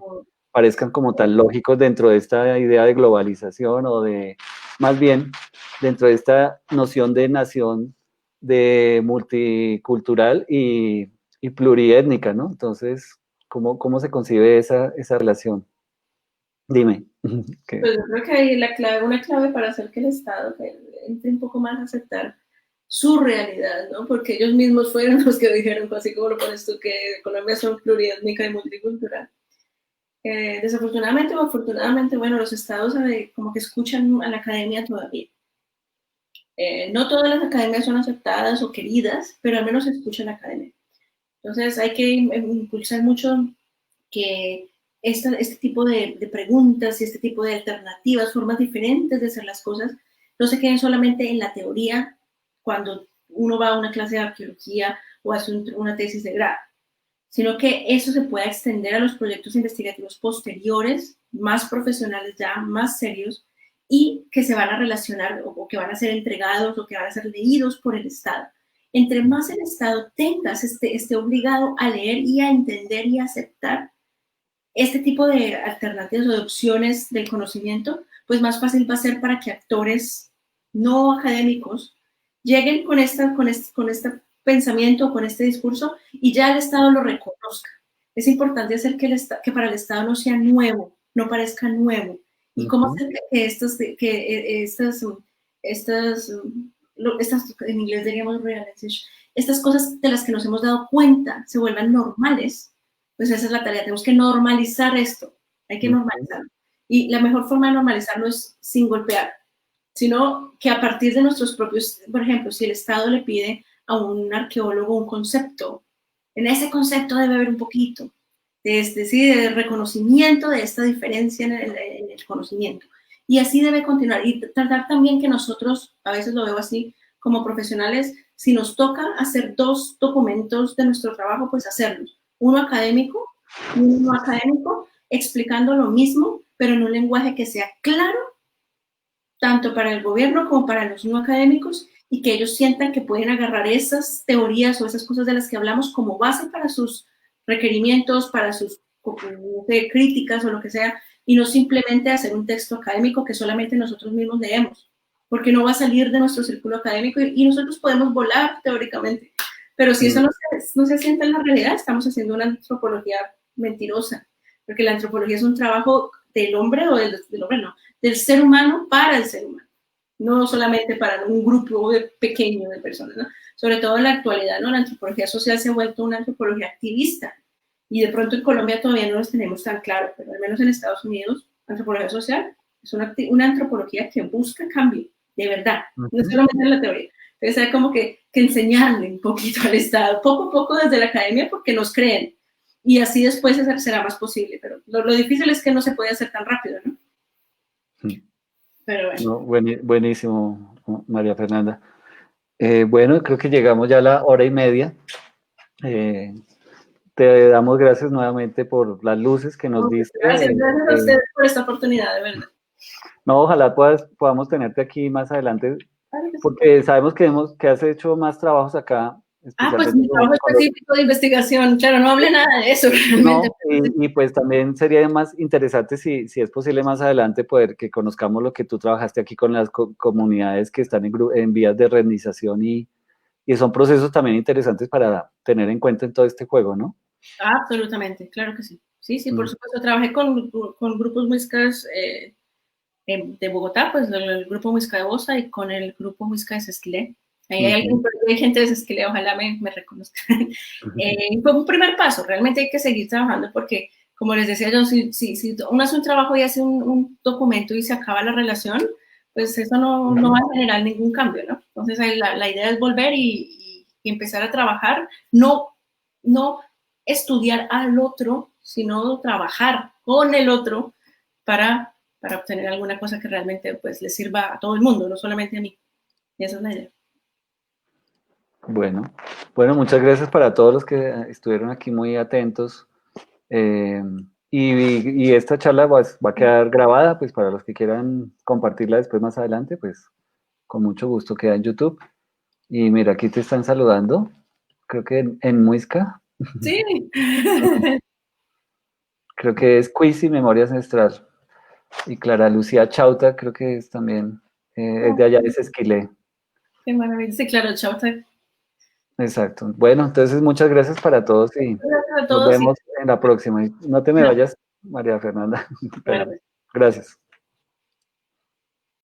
parezcan como tan lógicos dentro de esta idea de globalización o de, más bien, dentro de esta noción de nación de multicultural y pluriétnica, ¿no? Entonces, ¿cómo se concibe esa relación? Dime. Pues yo creo que ahí una clave para hacer que el Estado entre un poco más a aceptar su realidad, ¿no? Porque ellos mismos fueron los que dijeron, así como lo pones tú, que Colombia es pluriétnica y multicultural. Desafortunadamente o afortunadamente, bueno, los estados como que escuchan a la academia todavía. No todas las academias son aceptadas o queridas, pero al menos se escucha a la academia. Entonces hay que impulsar mucho que este tipo de preguntas y este tipo de alternativas, formas diferentes de hacer las cosas, no se queden solamente en la teoría cuando uno va a una clase de arqueología o hace una tesis de grado, sino que eso se pueda extender a los proyectos investigativos posteriores, más profesionales ya, más serios, y que se van a relacionar o que van a ser entregados o que van a ser leídos por el Estado. Entre más el Estado tengas esté obligado a leer y a entender y a aceptar este tipo de alternativas o de opciones del conocimiento, pues más fácil va a ser para que actores no académicos lleguen con este pensamiento, con este discurso, y ya el Estado lo reconozca. Es importante hacer que para el Estado no sea nuevo, no parezca nuevo. ¿Y cómo hacer que estas, en inglés diríamos realization, estas cosas de las que nos hemos dado cuenta se vuelvan normales? Pues esa es la tarea, tenemos que normalizar esto, hay que normalizarlo. Y la mejor forma de normalizarlo es sin golpear, sino que a partir de nuestros propios, por ejemplo, si el Estado le pide a un arqueólogo un concepto, en ese concepto debe haber un poquito de reconocimiento de esta diferencia en el conocimiento. Y así debe continuar. Y tratar también que nosotros, a veces lo veo así, como profesionales, si nos toca hacer 2 documentos de nuestro trabajo, pues hacerlos. Uno académico y uno académico, explicando lo mismo, pero en un lenguaje que sea claro, tanto para el gobierno como para los no académicos, y que ellos sientan que pueden agarrar esas teorías o esas cosas de las que hablamos como base para sus requerimientos, para sus críticas o lo que sea, y no simplemente hacer un texto académico que solamente nosotros mismos leemos, porque no va a salir de nuestro círculo académico y nosotros podemos volar teóricamente, pero si eso no se asienta en la realidad, estamos haciendo una antropología mentirosa, porque la antropología es un trabajo del hombre o del hombre no, del ser humano para el ser humano. no solamente para un grupo pequeño de personas, ¿no? Sobre todo en la actualidad, ¿no? La antropología social se ha vuelto una antropología activista y de pronto en Colombia todavía no los tenemos tan claro, pero al menos en Estados Unidos, antropología social es una antropología que busca cambio, de verdad, no solamente en la teoría. Entonces hay como que enseñarle un poquito al Estado, poco a poco desde la academia, porque nos creen, y así después será más posible, pero lo difícil es que no se puede hacer tan rápido, ¿no? Pero bueno. No, buenísimo, María Fernanda. Bueno, creo que llegamos ya a la hora y media. Te damos gracias nuevamente por las luces que nos diste. Gracias a ustedes por esta oportunidad, de verdad. No, ojalá podamos tenerte aquí más adelante, porque sabemos que has hecho más trabajos acá. Pues mi trabajo específico de investigación, claro, no hablé nada de eso realmente. No, y pues también sería más interesante si es posible más adelante poder que conozcamos lo que tú trabajaste aquí con las comunidades que están en vías de renderización y son procesos también interesantes para tener en cuenta en todo este juego, ¿no? Absolutamente, claro que sí. Sí, por supuesto, trabajé con grupos muiscas de Bogotá, pues el grupo Muisca de Bosa y con el grupo Muisca de Sesquilé. Ahí hay gente de Sesquilé, ojalá me reconozcan. Fue un primer paso, realmente hay que seguir trabajando porque, como les decía yo, si uno hace un trabajo y hace un documento y se acaba la relación, pues eso no va a generar ningún cambio, ¿no? Entonces la idea es volver y empezar a trabajar, no estudiar al otro, sino trabajar con el otro para obtener alguna cosa que realmente pues le sirva a todo el mundo, no solamente a mí. Y esa es la idea. Bueno, muchas gracias para todos los que estuvieron aquí muy atentos. Y esta charla va a quedar grabada, pues para los que quieran compartirla después más adelante, pues con mucho gusto queda en YouTube. Y mira, aquí te están saludando, creo que en Muisca. Sí. Creo que es Quiz y Memoria Ancestral. Y Clara Lucía Chauta, creo que es también, es de allá, es Esquilé. Qué maravilla. Sí, claro, Chauta. Exacto. Bueno, entonces muchas gracias para todos y gracias a nos todos. vemos en la próxima. Y no te me vayas, María Fernanda. Bueno. Gracias.